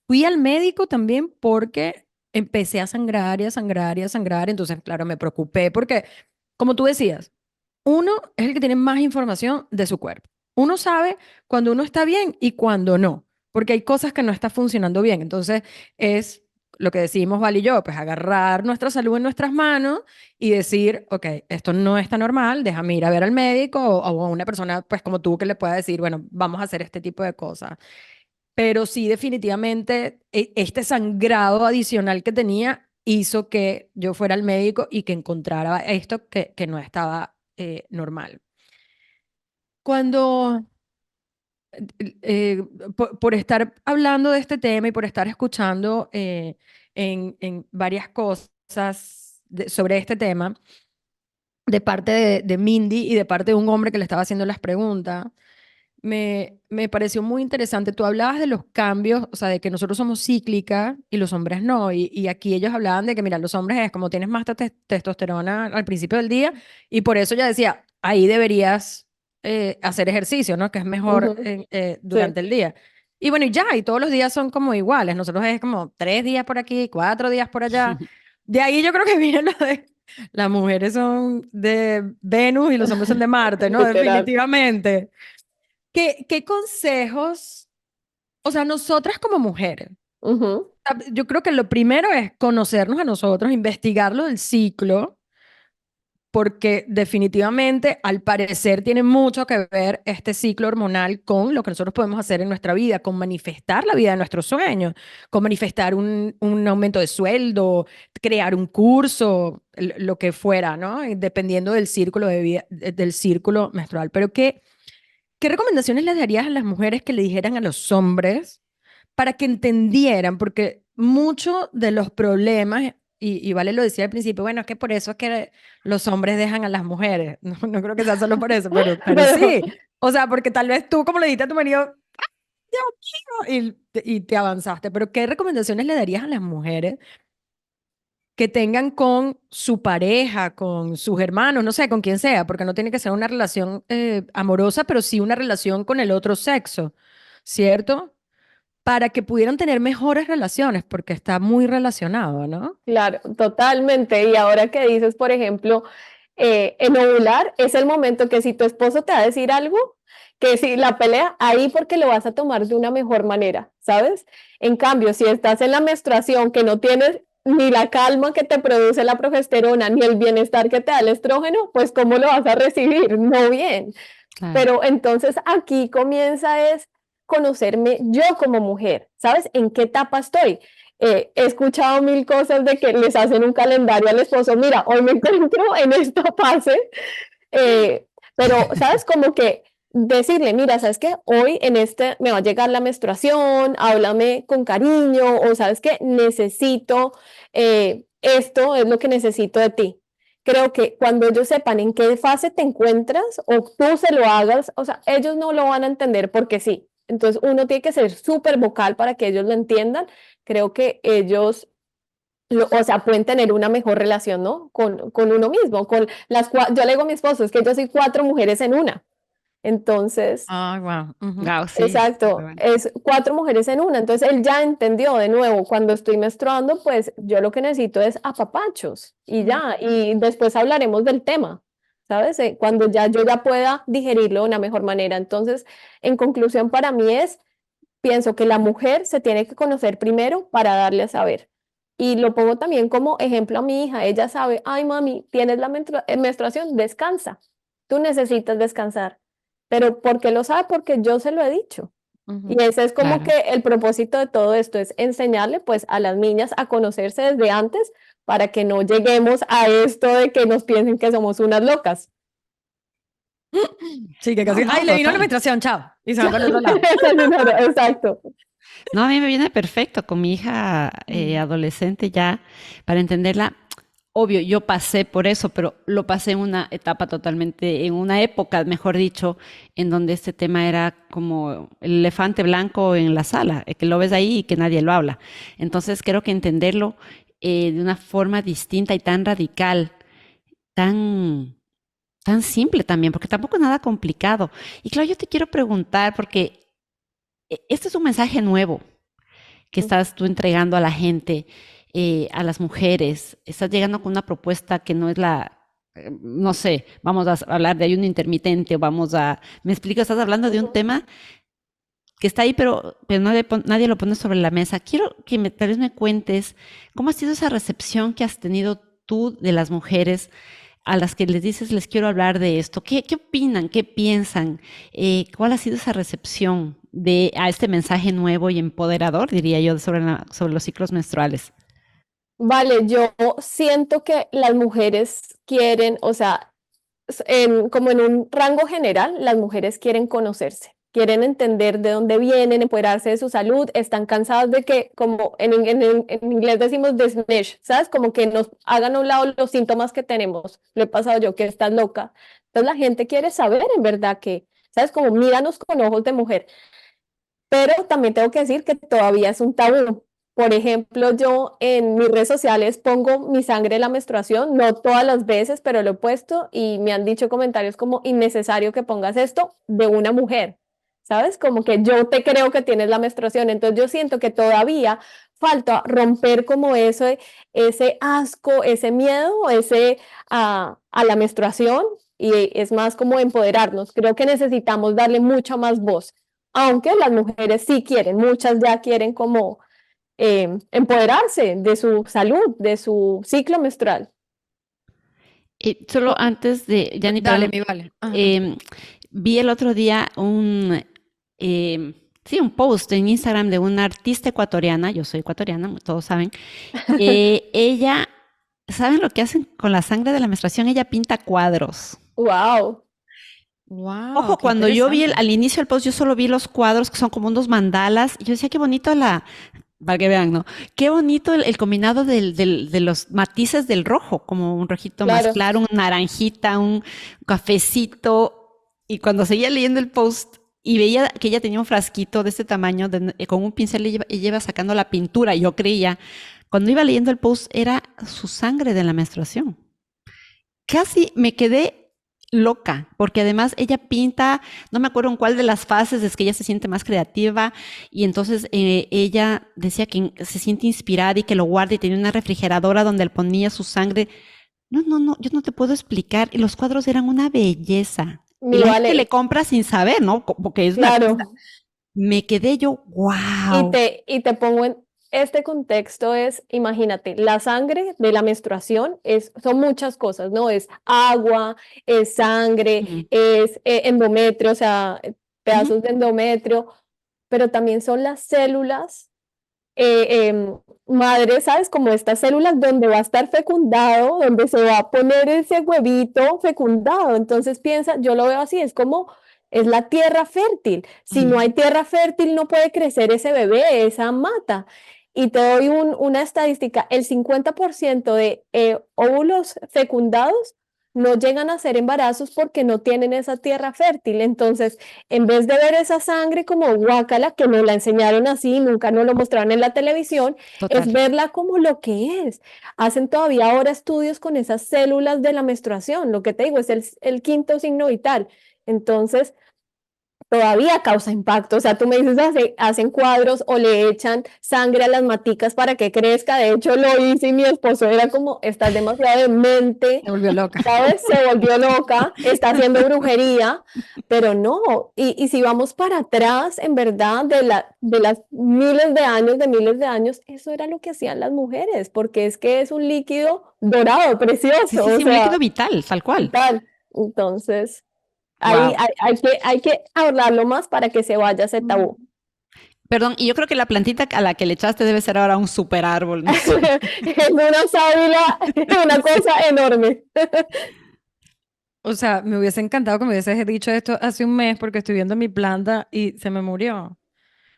fui al médico también porque empecé a sangrar y a sangrar y a sangrar. Entonces, claro, me preocupé porque, como tú decías, uno es el que tiene más información de su cuerpo. Uno sabe cuando uno está bien y cuando no, porque hay cosas que no están funcionando bien. Entonces, es lo que decimos Val y yo, pues agarrar nuestra salud en nuestras manos y decir, ok, esto no está normal, déjame ir a ver al médico o a una persona, pues como tú, que le pueda decir, bueno, vamos a hacer este tipo de cosas. Pero sí, definitivamente, este sangrado adicional que tenía hizo que yo fuera al médico y que encontrara esto que no estaba normal. Cuando, eh, por estar hablando de este tema y por estar escuchando en varias cosas sobre este tema, de parte de Mindy y de parte de un hombre que le estaba haciendo las preguntas, me pareció muy interesante. Tú hablabas de los cambios, o sea, de que nosotros somos cíclicas y los hombres no. Y aquí ellos hablaban de que, mira, los hombres es como tienes más testosterona al principio del día y por eso ya decía, ahí deberías hacer ejercicio, ¿no? Que es mejor Sí. durante el día. Y bueno, y ya, y todos los días son como iguales. Nosotros es como 3 días por aquí, 4 días por allá. De ahí yo creo que viene lo de las mujeres son de Venus y los hombres son de Marte, ¿no? Literal. Definitivamente. ¿Qué consejos, o sea, nosotras como mujeres, Ujú. yo creo que lo primero es conocernos a nosotros, investigar lo del ciclo, porque definitivamente, al parecer, tiene mucho que ver este ciclo hormonal con lo que nosotros podemos hacer en nuestra vida, con manifestar la vida de nuestros sueños, con manifestar un aumento de sueldo, crear un curso, lo que fuera, ¿no? Dependiendo del círculo de vida, del círculo menstrual. Pero ¿qué recomendaciones les darías a las mujeres que le dijeran a los hombres para que entendieran? Porque muchos de los problemas, y Vale lo decía al principio, bueno, es que por eso es que los hombres dejan a las mujeres. No, no creo que sea solo por eso, pero Pero, sí. O sea, porque tal vez tú, como le dijiste a tu marido, Dios mío, y te avanzaste. Pero ¿qué recomendaciones le darías a las mujeres que tengan con su pareja, con sus hermanos, no sé, con quien sea, porque no tiene que ser una relación amorosa, pero sí una relación con el otro sexo, ¿cierto? Para que pudieran tener mejores relaciones, porque está muy relacionado, ¿no? claro, totalmente. Y ahora que dices, por ejemplo, en ovular es el momento que si tu esposo te va a decir algo, que si la pelea ahí porque lo vas a tomar de una mejor manera, ¿sabes? En cambio, si estás en la menstruación que no tienes ni la calma que te produce la progesterona, ni el bienestar que te da el estrógeno, pues ¿cómo lo vas a recibir? No bien. Claro. Pero entonces aquí comienza es conocerme yo como mujer, ¿sabes? ¿En qué etapa estoy? He escuchado mil cosas de que les hacen un calendario al esposo, mira, hoy me encuentro en esta fase, eh, pero, ¿sabes? Como que decirle, mira, ¿sabes qué? Hoy en este me va a llegar la menstruación, háblame con cariño, o ¿sabes qué? Necesito, esto es lo que necesito de ti. Creo que cuando ellos sepan en qué fase te encuentras o tú se lo hagas, o sea, ellos no lo van a entender porque sí. Entonces uno tiene que ser súper vocal para que ellos lo entiendan. Creo que ellos o sea, pueden tener una mejor relación, ¿no? Con uno mismo, con yo le digo a mi esposo, es que yo soy 4 mujeres en una. Entonces, Ah, wow. Wow, sí, súper exacto, bueno. es 4 mujeres en una. Entonces, él ya entendió de nuevo, cuando estoy menstruando, pues yo lo que necesito es apapachos y ya, y después hablaremos del tema, ¿sabes? Cuando ya yo ya pueda digerirlo de una mejor manera. Entonces, en conclusión, para mí pienso que la mujer se tiene que conocer primero para darle a saber. Y lo pongo también como ejemplo a mi hija. Ella sabe, ay mami, tienes la menstruación, descansa. Tú necesitas descansar. Pero ¿por qué lo sabe? Porque yo se lo he dicho. Y ese es como Claro. que el propósito de todo esto es enseñarle pues a las niñas a conocerse desde antes para que no lleguemos a esto de que nos piensen que somos unas locas. Sí, que No, casi, no, ay, le vino la total. menstruación, chao. Y se va para el otro lado. Exacto. No, a mí me viene perfecto con mi hija adolescente ya para entenderla. Obvio, yo pasé por eso, pero lo pasé en una etapa totalmente, en una época, mejor dicho, en donde este tema era como el elefante blanco en la sala, que lo ves ahí y que nadie lo habla. Entonces creo que entenderlo de una forma distinta y tan radical, tan, tan simple también, porque tampoco es nada complicado. Y claro, yo te quiero preguntar, porque este es un mensaje nuevo que estás tú entregando a la gente, a las mujeres. Estás llegando con una propuesta que no es no sé, vamos a hablar de ayuno intermitente o vamos a, me explico, estás hablando de un Ujú. tema que está ahí, pero nadie lo pone sobre la mesa. Quiero que tal vez me cuentes cómo ha sido esa recepción que has tenido tú de las mujeres a las que les dices, les quiero hablar de esto. ¿Qué opinan? ¿Qué piensan? ¿Cuál ha sido esa recepción a este mensaje nuevo y empoderador, diría yo, sobre los ciclos menstruales? Vale, yo siento que las mujeres quieren, o sea, como en un rango general, las mujeres quieren conocerse, quieren entender de dónde vienen, empoderarse de su salud, están cansadas de que, como en inglés decimos dismiss, ¿sabes? Como que nos hagan a un lado los síntomas que tenemos. Lo he pasado yo, que estás loca. Entonces la gente quiere saber en verdad que, ¿sabes? Como míranos con ojos de mujer. Pero también tengo que decir que todavía es un tabú. Por ejemplo, yo en mis redes sociales pongo mi sangre de la menstruación, no todas las veces, pero lo he puesto y me han dicho comentarios como innecesario que pongas esto de una mujer, ¿sabes? Como que yo te creo que tienes la menstruación. Entonces yo siento que todavía falta romper como eso, ese asco, ese miedo, a la menstruación y es más como empoderarnos. Creo que necesitamos darle mucha más voz, aunque las mujeres sí quieren, muchas ya quieren como empoderarse de su salud, de su ciclo menstrual. Solo antes de, Yanni, Dale, perdón, mi vale. Ajá. em, vi el otro día sí, un post en Instagram de una artista ecuatoriana, yo soy ecuatoriana, todos saben. Ella, ¿saben lo que hacen con la sangre de la menstruación? Ella pinta cuadros. Wow, Wow, Ojo, qué cuando yo vi interesante. al inicio del post, yo solo vi los cuadros que son como unos mandalas. Y yo decía, qué bonito para que vean, ¿no? Qué bonito el combinado de los matices del rojo, como un rojito más claro. claro, un naranjita, un cafecito. Y cuando seguía leyendo el post y veía que ella tenía un frasquito de este tamaño, con un pincel ella iba sacando la pintura, yo creía, cuando iba leyendo el post, era su sangre de la menstruación. Casi me quedé loca, porque además ella pinta, no me acuerdo en cuál de las fases es que ella se siente más creativa y entonces ella decía que se siente inspirada y que lo guarda y tenía una refrigeradora donde él ponía su sangre. No, no, no, yo no te puedo explicar. Y los cuadros eran una belleza. Y Mi la gente le vale, compra sin saber, ¿no? Porque es una artista. claro. Me quedé yo, wow. Y te pongo en este contexto es, imagínate, la sangre de la menstruación son muchas cosas, ¿no? Es agua, es sangre, Ujú, es endometrio, o sea, ujú, pedazos de endometrio, pero también son las células madre, ¿sabes? Como estas células donde va a estar fecundado, donde se va a poner ese huevito fecundado. Entonces piensa, yo lo veo así, es como, es la tierra fértil. Si no hay tierra fértil, no puede crecer ese bebé, esa mata. Y te doy una estadística, el 50% de óvulos fecundados no llegan a ser embarazos porque no tienen esa tierra fértil. Entonces, en vez de ver esa sangre como guácala, que nos la enseñaron así, nunca nos lo mostraron en la televisión, es Total. verla como lo que es. Hacen todavía ahora estudios con esas células de la menstruación, lo que te digo, es el quinto signo vital. Entonces, todavía causa impacto. O sea, tú me dices, hacen cuadros o le echan sangre a las maticas para que crezca. De hecho, lo hice y mi esposo era como, estás demasiado demente, Me volvió loca. ¿sabes? Se volvió loca, está haciendo brujería, pero no. Y si vamos para atrás, en verdad, de las miles de años, eso era lo que hacían las mujeres, porque es que es un líquido dorado, Sí, precioso, sí, o sí, un sea, líquido vital, tal cual. tal. Entonces, ahí Wow. hay que hablarlo más para que se vaya ese tabú. Perdón, y yo creo que la plantita a la que le echaste debe ser ahora un super árbol, no sé. Es una sábila, una Sí. cosa enorme. O sea, me hubiese encantado que me hubieses dicho esto hace un mes porque estoy viendo mi planta y se me murió.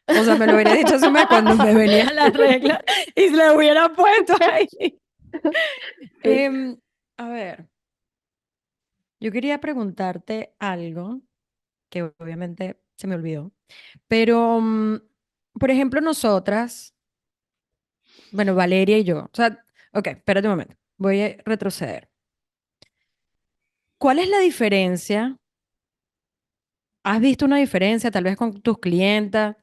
O sea, me lo hubiera dicho hace un mes cuando me venía la regla y se le hubiera puesto ahí. Sí. Em, a ver, yo quería preguntarte algo que obviamente se me olvidó, pero, por ejemplo, nosotras, bueno, Valeria y yo, o sea, ok, espérate un momento, voy a retroceder. ¿Cuál es la diferencia? ¿Has visto una diferencia tal vez con tus clientas?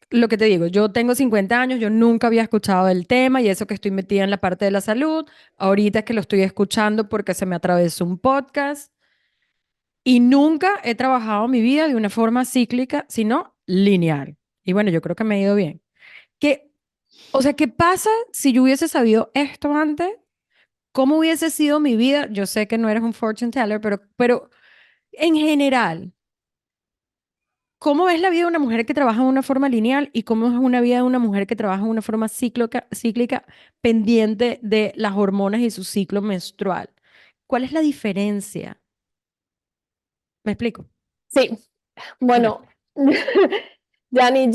Lo que te digo, yo tengo 50 años, yo nunca había escuchado el tema y eso que estoy metida en la parte de la salud, ahorita es que lo estoy escuchando porque se me atravesó un podcast y nunca he trabajado mi vida de una forma cíclica, sino lineal. Y bueno, yo creo que me ha ido bien. ¿Qué, o sea, qué pasa si yo hubiese sabido esto antes? ¿Cómo hubiese sido mi vida? Yo sé que no eres un fortune teller, pero en general, ¿cómo es la vida de una mujer que trabaja de una forma lineal y cómo es una vida de una mujer que trabaja de una forma cíclica pendiente de las hormonas y su ciclo menstrual? ¿Cuál es la diferencia? ¿Me explico? Sí, Ok. bueno, Yanni,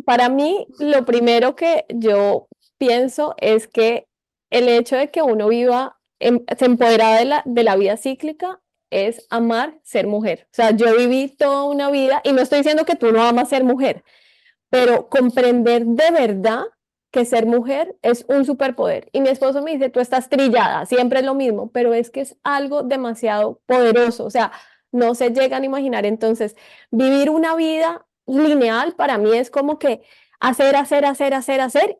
para mí, lo primero que yo pienso es que el hecho de que uno viva se empodera de la vida cíclica es amar ser mujer. O sea, yo viví toda una vida y no estoy diciendo que tú no amas ser mujer, pero comprender de verdad que ser mujer es un superpoder. Y mi esposo me dice, tú estás trillada, siempre es lo mismo, pero es que es algo demasiado poderoso, o sea, no se llegan a imaginar. Entonces, vivir una vida lineal para mí es como que hacer,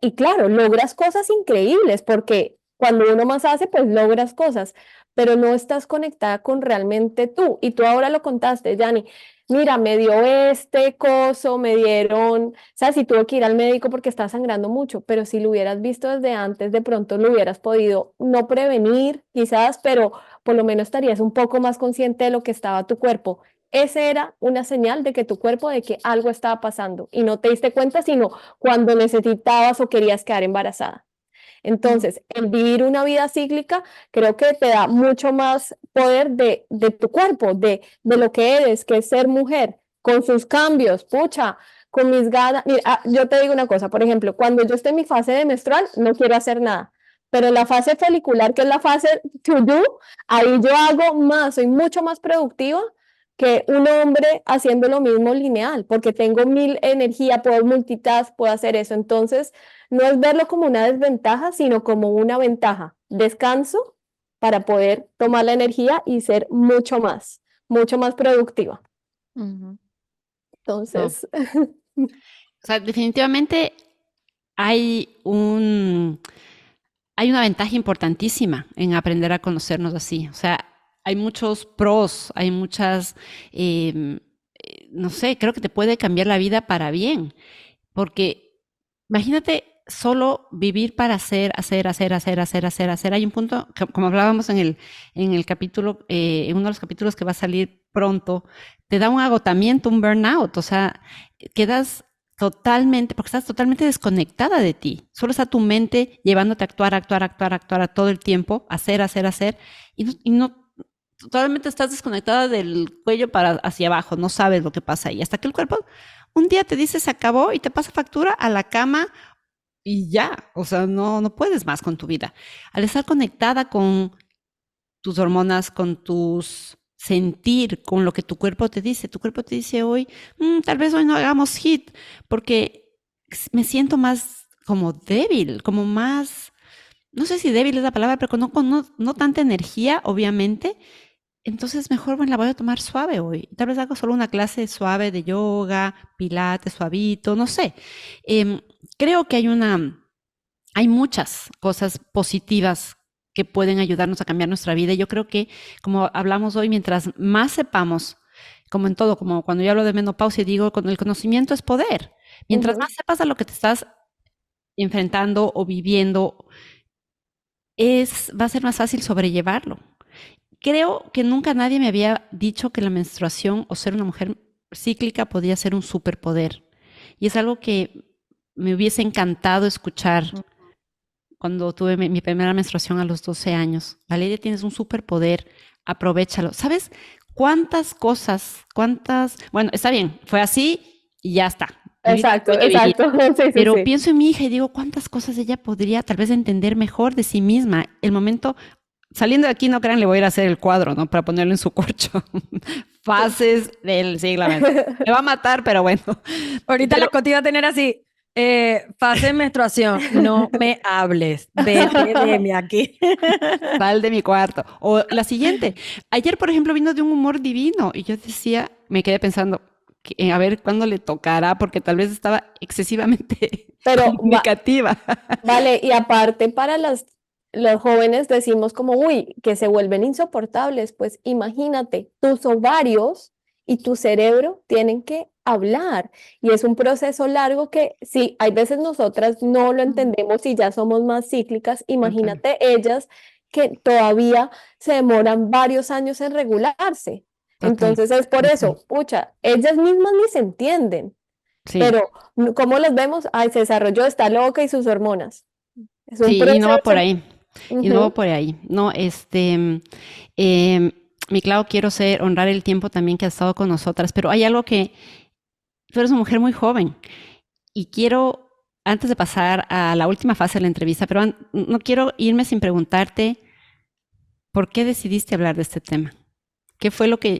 y claro, logras cosas increíbles, porque cuando uno más hace, pues logras cosas, pero no estás conectada con realmente tú. Y tú ahora lo contaste, Yanni, mira, me dio este coso, me dieron, o sea, si tuvo que ir al médico porque está sangrando mucho, pero si lo hubieras visto desde antes, de pronto lo hubieras podido no prevenir, quizás, pero por lo menos estarías un poco más consciente de lo que estaba tu cuerpo. Esa era una señal de que tu cuerpo, de que algo estaba pasando y no te diste cuenta, sino cuando necesitabas o querías quedar embarazada. Ujú. Entonces, el vivir una vida cíclica creo que te da mucho más poder de tu cuerpo, de lo que eres, que es ser mujer, con sus cambios, pucha, con mis ganas. Mira, yo te digo una cosa, por ejemplo, cuando yo esté en mi fase de menstrual, no quiero hacer nada. Pero en la fase folicular, que es la fase to do, ahí yo hago más, soy mucho más productiva que un hombre haciendo lo mismo lineal, porque tengo mil energía, puedo multitask, puedo hacer eso. Entonces, no es verlo como una desventaja, sino como una ventaja. Descanso para poder tomar la energía y ser mucho más productiva. Ujú. No. Entonces, O sea, definitivamente hay un, hay una ventaja importantísima en aprender a conocernos así. O sea, hay muchos pros, hay muchas, no sé, creo que te puede cambiar la vida para bien, porque imagínate solo vivir para hacer. Hay un punto, como hablábamos en el capítulo, en uno de los capítulos que va a salir pronto, te da un agotamiento, un burnout, o sea, quedas totalmente, porque estás totalmente desconectada de ti. Solo está tu mente llevándote a actuar todo el tiempo, hacer, y no, totalmente estás desconectada del cuello para hacia abajo, no sabes lo que pasa ahí. Hasta que el cuerpo un día te dice se acabó y te pasa factura a la cama y ya, o sea, no puedes más con tu vida. Al estar conectada con tus hormonas, con tus sentir, con lo que tu cuerpo te dice hoy, tal vez hoy no hagamos hit, porque me siento más como débil, como más, no sé si débil es la palabra, pero no tanta energía, obviamente. Entonces mejor la voy a tomar suave hoy. Tal vez hago solo una clase suave de yoga, pilates, suavito, no sé. Em, Creo que hay muchas cosas positivas que pueden ayudarnos a cambiar nuestra vida. Y yo creo que, como hablamos hoy, mientras más sepamos, como en todo, como cuando yo hablo de menopausia, digo, con el conocimiento es poder. Mientras más Ujú. sepas a lo que te estás enfrentando o viviendo, va a ser más fácil sobrellevarlo. Creo que nunca nadie me había dicho que la menstruación o ser una mujer cíclica podía ser un superpoder. Y es algo que me hubiese encantado escuchar cuando tuve mi primera menstruación a los 12 años. Valeria, tienes un superpoder, aprovéchalo. ¿Sabes cuántas cosas, bueno, está bien, fue así y ya está. Vivir como Exacto, tuve que vivir. exacto. Sí, sí, Pero sí. pienso en mi hija y digo, ¿cuántas cosas ella podría tal vez entender mejor de sí misma? El momento, saliendo de aquí, no crean, le voy a ir a hacer el cuadro, ¿no? Para ponerlo en su corcho. Fases del siglo XX. Me va a matar, pero bueno. Ahorita la Pero Coti va a tener así, fase de menstruación, no me hables, vete de mí aquí. sal de mi cuarto. O la siguiente. Ayer, por ejemplo, vino de un humor divino y yo decía, me quedé pensando, a ver cuándo le tocará, porque tal vez estaba excesivamente Pero comunicativa. vale, y aparte para los jóvenes decimos como, uy, que se vuelven insoportables, pues imagínate, tus ovarios y tu cerebro tienen que hablar y es un proceso largo que sí, hay veces nosotras no lo entendemos y ya somos más cíclicas, Total. imagínate ellas que todavía se demoran varios años en regularse. Total, Entonces es por total. eso, pucha, ellas mismas ni se entienden. Sí, Pero, ¿cómo los vemos? Ay, se desarrolló, está loca y sus hormonas. Es un sí, y no va por proceso. ahí. Y no va Ujú. por ahí. No, em, mi Clau, quiero honrar el tiempo también que has estado con nosotras, pero hay algo que tú eres una mujer muy joven y quiero, antes de pasar a la última fase de la entrevista, pero no quiero irme sin preguntarte por qué decidiste hablar de este tema. ¿Qué fue lo que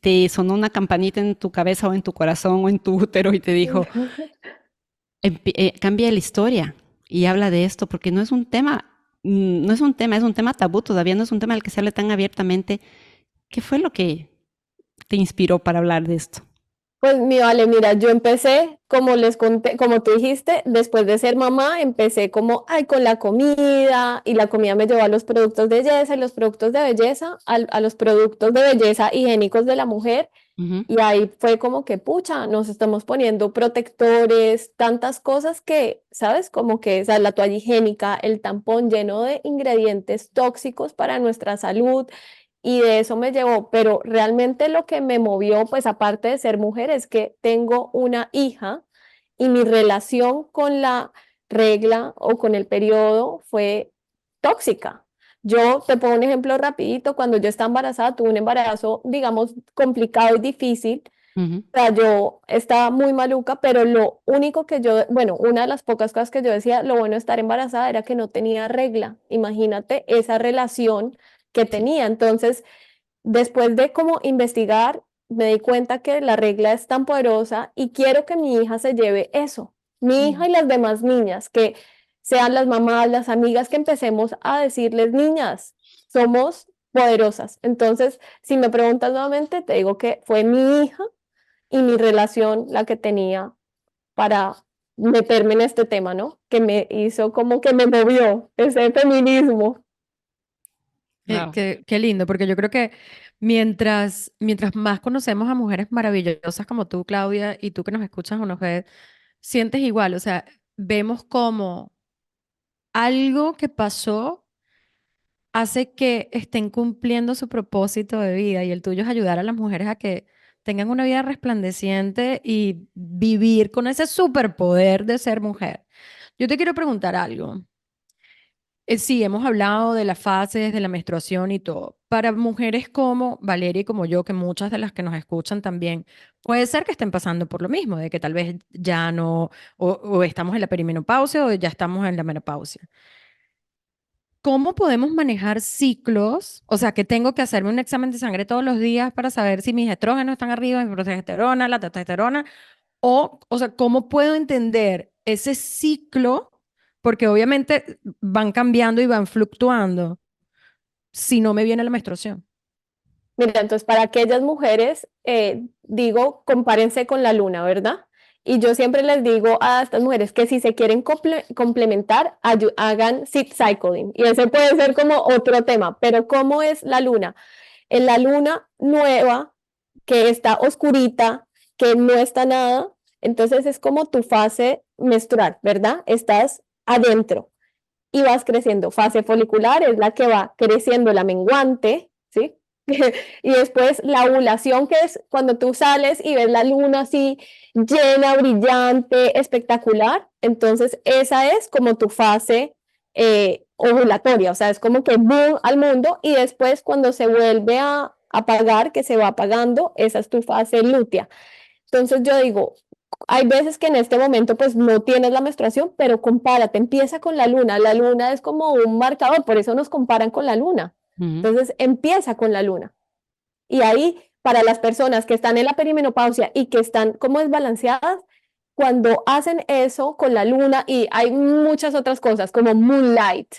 te sonó una campanita en tu cabeza o en tu corazón o en tu útero y te dijo, cambia la historia y habla de esto? Porque no es un tema, no es un tema, es un tema tabú todavía, no es un tema del que se hable tan abiertamente. ¿Qué fue lo que te inspiró para hablar de esto? Pues mi vale, mira, yo empecé, como les conté, como tú dijiste, después de ser mamá, empecé como, ay, con la comida, y la comida me llevó a los productos de belleza, y los productos de belleza, a los productos de belleza higiénicos de la mujer, Ujú. y ahí fue como que, pucha, nos estamos poniendo protectores, tantas cosas que, ¿sabes? Como que, o sea, la toalla higiénica, el tampón lleno de ingredientes tóxicos para nuestra salud, y de eso me llevó, pero realmente lo que me movió, pues aparte de ser mujer, es que tengo una hija y mi relación con la regla o con el periodo fue tóxica. Yo te pongo un ejemplo rapidito, cuando yo estaba embarazada, tuve un embarazo, digamos, complicado y difícil. Ujú. O sea, yo estaba muy maluca, pero lo único que yo, bueno, una de las pocas cosas que yo decía, lo bueno de estar embarazada era que no tenía regla. Imagínate esa relación que Sí. tenía. Entonces, después de como investigar, me di cuenta que la regla es tan poderosa y quiero que mi hija se lleve eso. Mi hija y las demás niñas, que sean las mamás, las amigas, que empecemos a decirles, niñas, somos poderosas. Entonces, si me preguntas nuevamente, te digo que fue mi hija y mi relación la que tenía para meterme en este tema, ¿no? Que me hizo como que me movió ese feminismo. Wow. Qué lindo, porque yo creo que mientras más conocemos a mujeres maravillosas como tú, Claudia, y tú que nos escuchas o nos ves, sientes igual, o sea, vemos como algo que pasó hace que estén cumpliendo su propósito de vida y el tuyo es ayudar a las mujeres a que tengan una vida resplandeciente y vivir con ese superpoder de ser mujer. Yo te quiero preguntar algo. Sí, hemos hablado de las fases de la menstruación y todo. Para mujeres como Valeria y como yo, que muchas de las que nos escuchan también, puede ser que estén pasando por lo mismo, de que tal vez ya no, o estamos en la perimenopausia o ya estamos en la menopausia. ¿Cómo podemos manejar ciclos? O sea, que tengo que hacerme un examen de sangre todos los días para saber si mis estrógenos están arriba, mi progesterona, la testosterona, o sea, ¿cómo puedo entender ese ciclo? Porque obviamente van cambiando y van fluctuando si no me viene la menstruación. Mira, entonces para aquellas mujeres, digo, compárense con la luna, ¿verdad? Y yo siempre les digo a estas mujeres que si se quieren complementar, hagan seed cycling. Y ese puede ser como otro tema, pero ¿cómo es la luna? En la luna nueva, que está oscurita, que no está nada, entonces es como tu fase menstrual, ¿verdad? Estás adentro y vas creciendo. Fase folicular es la que va creciendo la menguante, ¿sí? Y después la ovulación, que es cuando tú sales y ves la luna así llena, brillante, espectacular. Entonces esa es como tu fase ovulatoria, o sea, es como que boom al mundo y después cuando se vuelve a apagar, que se va apagando, esa es tu fase lútea. Entonces yo digo, hay veces que en este momento pues no tienes la menstruación, pero compárate, empieza con la luna es como un marcador, por eso nos comparan con la luna. Ujú. Entonces empieza con la luna. Y ahí, para las personas que están en la perimenopausia y que están como desbalanceadas, cuando hacen eso con la luna y hay muchas otras cosas como moonlight,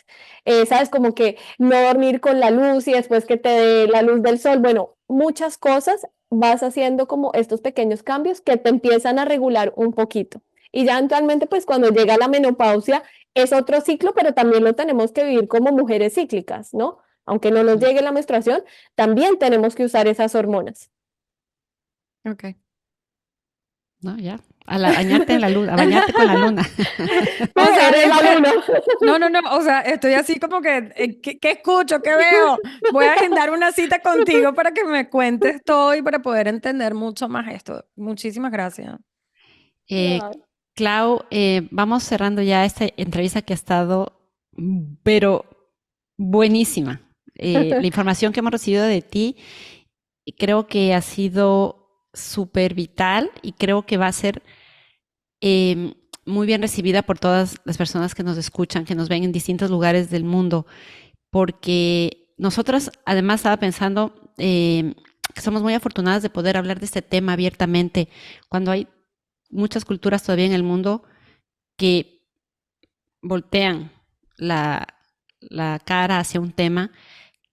sabes, como que no dormir con la luz y después que te dé la luz del sol, bueno, muchas cosas vas haciendo como estos pequeños cambios que te empiezan a regular un poquito. Y ya actualmente, pues cuando llega la menopausia es otro ciclo, pero también lo tenemos que vivir como mujeres cíclicas, ¿no? Aunque no nos llegue la menstruación, también tenemos que usar esas hormonas. Ok. No, ya. Bañarte en la luna, a bañarte con la luna. O sea, Eres la luna. no, o sea, estoy así como que, ¿qué escucho? ¿Qué veo? Voy a agendar una cita contigo para que me cuentes todo y para poder entender mucho más esto. Muchísimas gracias. Eh, Clau, vamos cerrando ya esta entrevista que ha estado, pero buenísima. La información que hemos recibido de ti creo que ha sido súper vital y creo que va a ser eh, muy bien recibida por todas las personas que nos escuchan, que nos ven en distintos lugares del mundo, porque nosotras, además, estaba pensando que somos muy afortunadas de poder hablar de este tema abiertamente, cuando hay muchas culturas todavía en el mundo que voltean la, la cara hacia un tema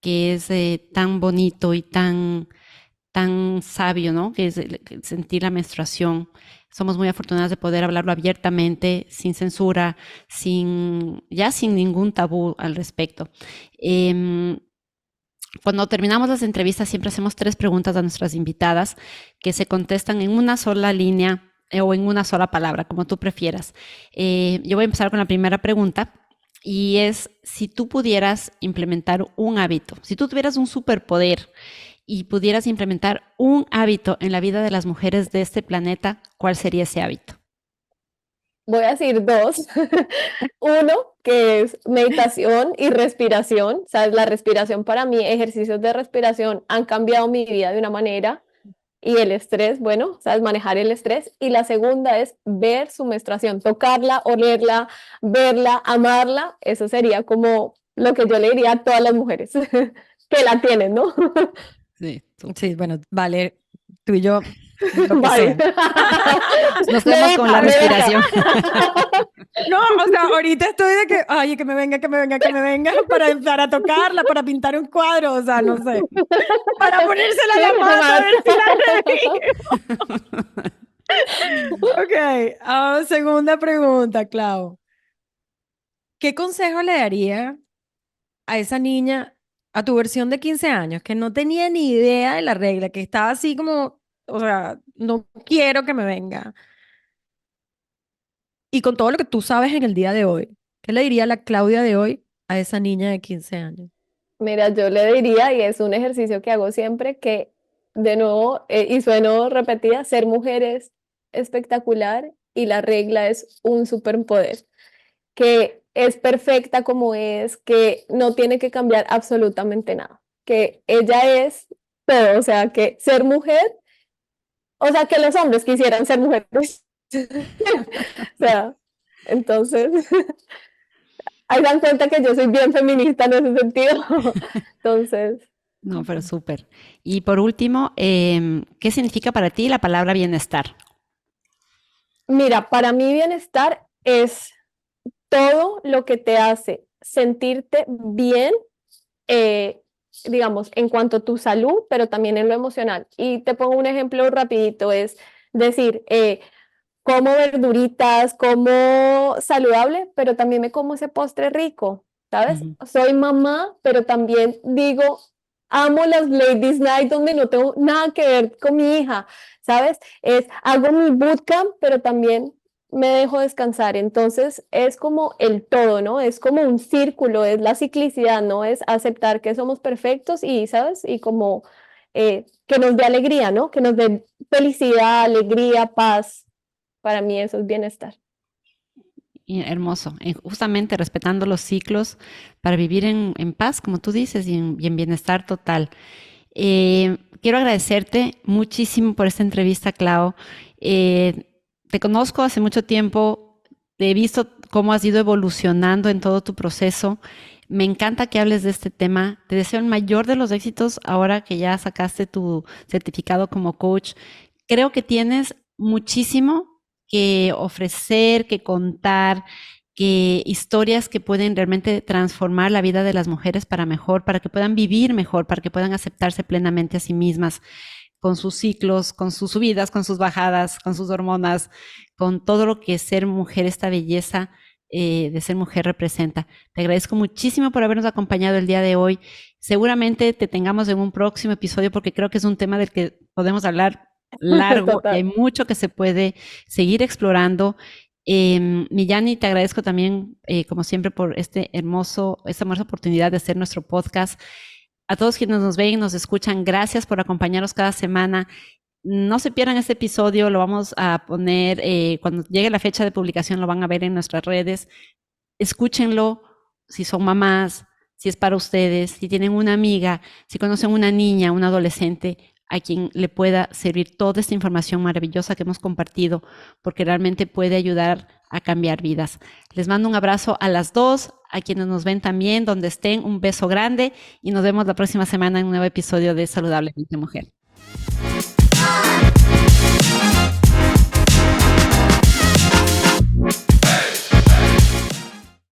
que es tan bonito y tan sabio, ¿no? Que es sentir la menstruación. Somos muy afortunadas de poder hablarlo abiertamente, sin censura, sin ningún tabú al respecto. Cuando terminamos las entrevistas siempre hacemos 3 preguntas a nuestras invitadas que se contestan en una sola línea o en una sola palabra, como tú prefieras. Yo voy a empezar con la primera pregunta y es si tú pudieras implementar un hábito, si tú tuvieras un superpoder y pudieras implementar un hábito en la vida de las mujeres de este planeta, ¿cuál sería ese hábito? Voy a decir 2. Uno, que es meditación y respiración. ¿Sabes? La respiración para mí, ejercicios de respiración han cambiado mi vida de una manera. Y el estrés, bueno, ¿sabes? Manejar el estrés. Y la segunda es ver su menstruación, tocarla, olerla, verla, amarla. Eso sería como lo que yo le diría a todas las mujeres que la tienen, ¿no? Sí, Sí, bueno, vale, tú y yo, lo que Bye. sea. nos quedamos con la Me deja. respiración. No, o sea, ahorita estoy de que, ay, que me venga, para empezar a tocarla, para pintar un cuadro, o sea, no sé, para ponérsela a la mata, a Más. ver si la revivo. Ok, segunda pregunta, Clau. ¿Qué consejo le daría a esa niña, a tu versión de 15 años, que no tenía ni idea de la regla, que estaba así como, o sea, no quiero que me venga? Y con todo lo que tú sabes en el día de hoy, ¿qué le diría la Claudia de hoy a esa niña de 15 años? Mira, yo le diría, y es un ejercicio que hago siempre, que de nuevo, y sueno repetida, ser mujer es espectacular y la regla es un superpoder, que es perfecta como es, que no tiene que cambiar absolutamente nada, que ella es todo, o sea, que ser mujer, o sea, que los hombres quisieran ser mujeres. O sea, entonces, ahí dan cuenta que yo soy bien feminista en ese sentido. Entonces, No, pero súper. Y por último, ¿qué significa para ti la palabra bienestar? mira, para mí bienestar es todo lo que te hace sentirte bien, eh, digamos, en cuanto a tu salud, pero también en lo emocional. Y te pongo un ejemplo rapidito, es decir, como verduritas, como saludable, pero también me como ese postre rico, ¿sabes? Ujú. Soy mamá, pero también digo, amo las ladies night donde no tengo nada que ver con mi hija, ¿sabes? Hago mi bootcamp, pero también me dejo descansar. Entonces es como el todo, ¿no? Es como un círculo, es la ciclicidad, ¿no? Es aceptar que somos perfectos y, ¿sabes? Y como que nos dé alegría, ¿no? Que nos dé felicidad, alegría, paz. Para mí eso es bienestar. Y hermoso, justamente respetando los ciclos para vivir en paz, como tú dices, y en bienestar total. Quiero agradecerte muchísimo por esta entrevista, Clau. Te conozco hace mucho tiempo, te he visto cómo has ido evolucionando en todo tu proceso. Me encanta que hables de este tema. Te deseo el mayor de los éxitos ahora que ya sacaste tu certificado como coach. Creo que tienes muchísimo que ofrecer, que contar, que historias que pueden realmente transformar la vida de las mujeres para mejor, para que puedan vivir mejor, para que puedan aceptarse plenamente a sí mismas, con sus ciclos, con sus subidas, con sus bajadas, con sus hormonas, con todo lo que ser mujer, esta belleza de ser mujer representa. Te agradezco muchísimo por habernos acompañado el día de hoy. Seguramente te tengamos en un próximo episodio porque creo que es un tema del que podemos hablar largo y hay Total. mucho que se puede seguir explorando. Millani, te agradezco también, como siempre, por esta hermosa oportunidad de hacer nuestro podcast. A todos quienes nos ven y nos escuchan, gracias por acompañarnos cada semana. No se pierdan este episodio, lo vamos a poner, cuando llegue la fecha de publicación, lo van a ver en nuestras redes. Escúchenlo si son mamás, si es para ustedes, si tienen una amiga, si conocen una niña, un adolescente a quien le pueda servir toda esta información maravillosa que hemos compartido, porque realmente puede ayudar a cambiar vidas. Les mando un abrazo a las dos, a quienes nos ven también, donde estén, un beso grande y nos vemos la próxima semana en un nuevo episodio de Saludablemente Mujer.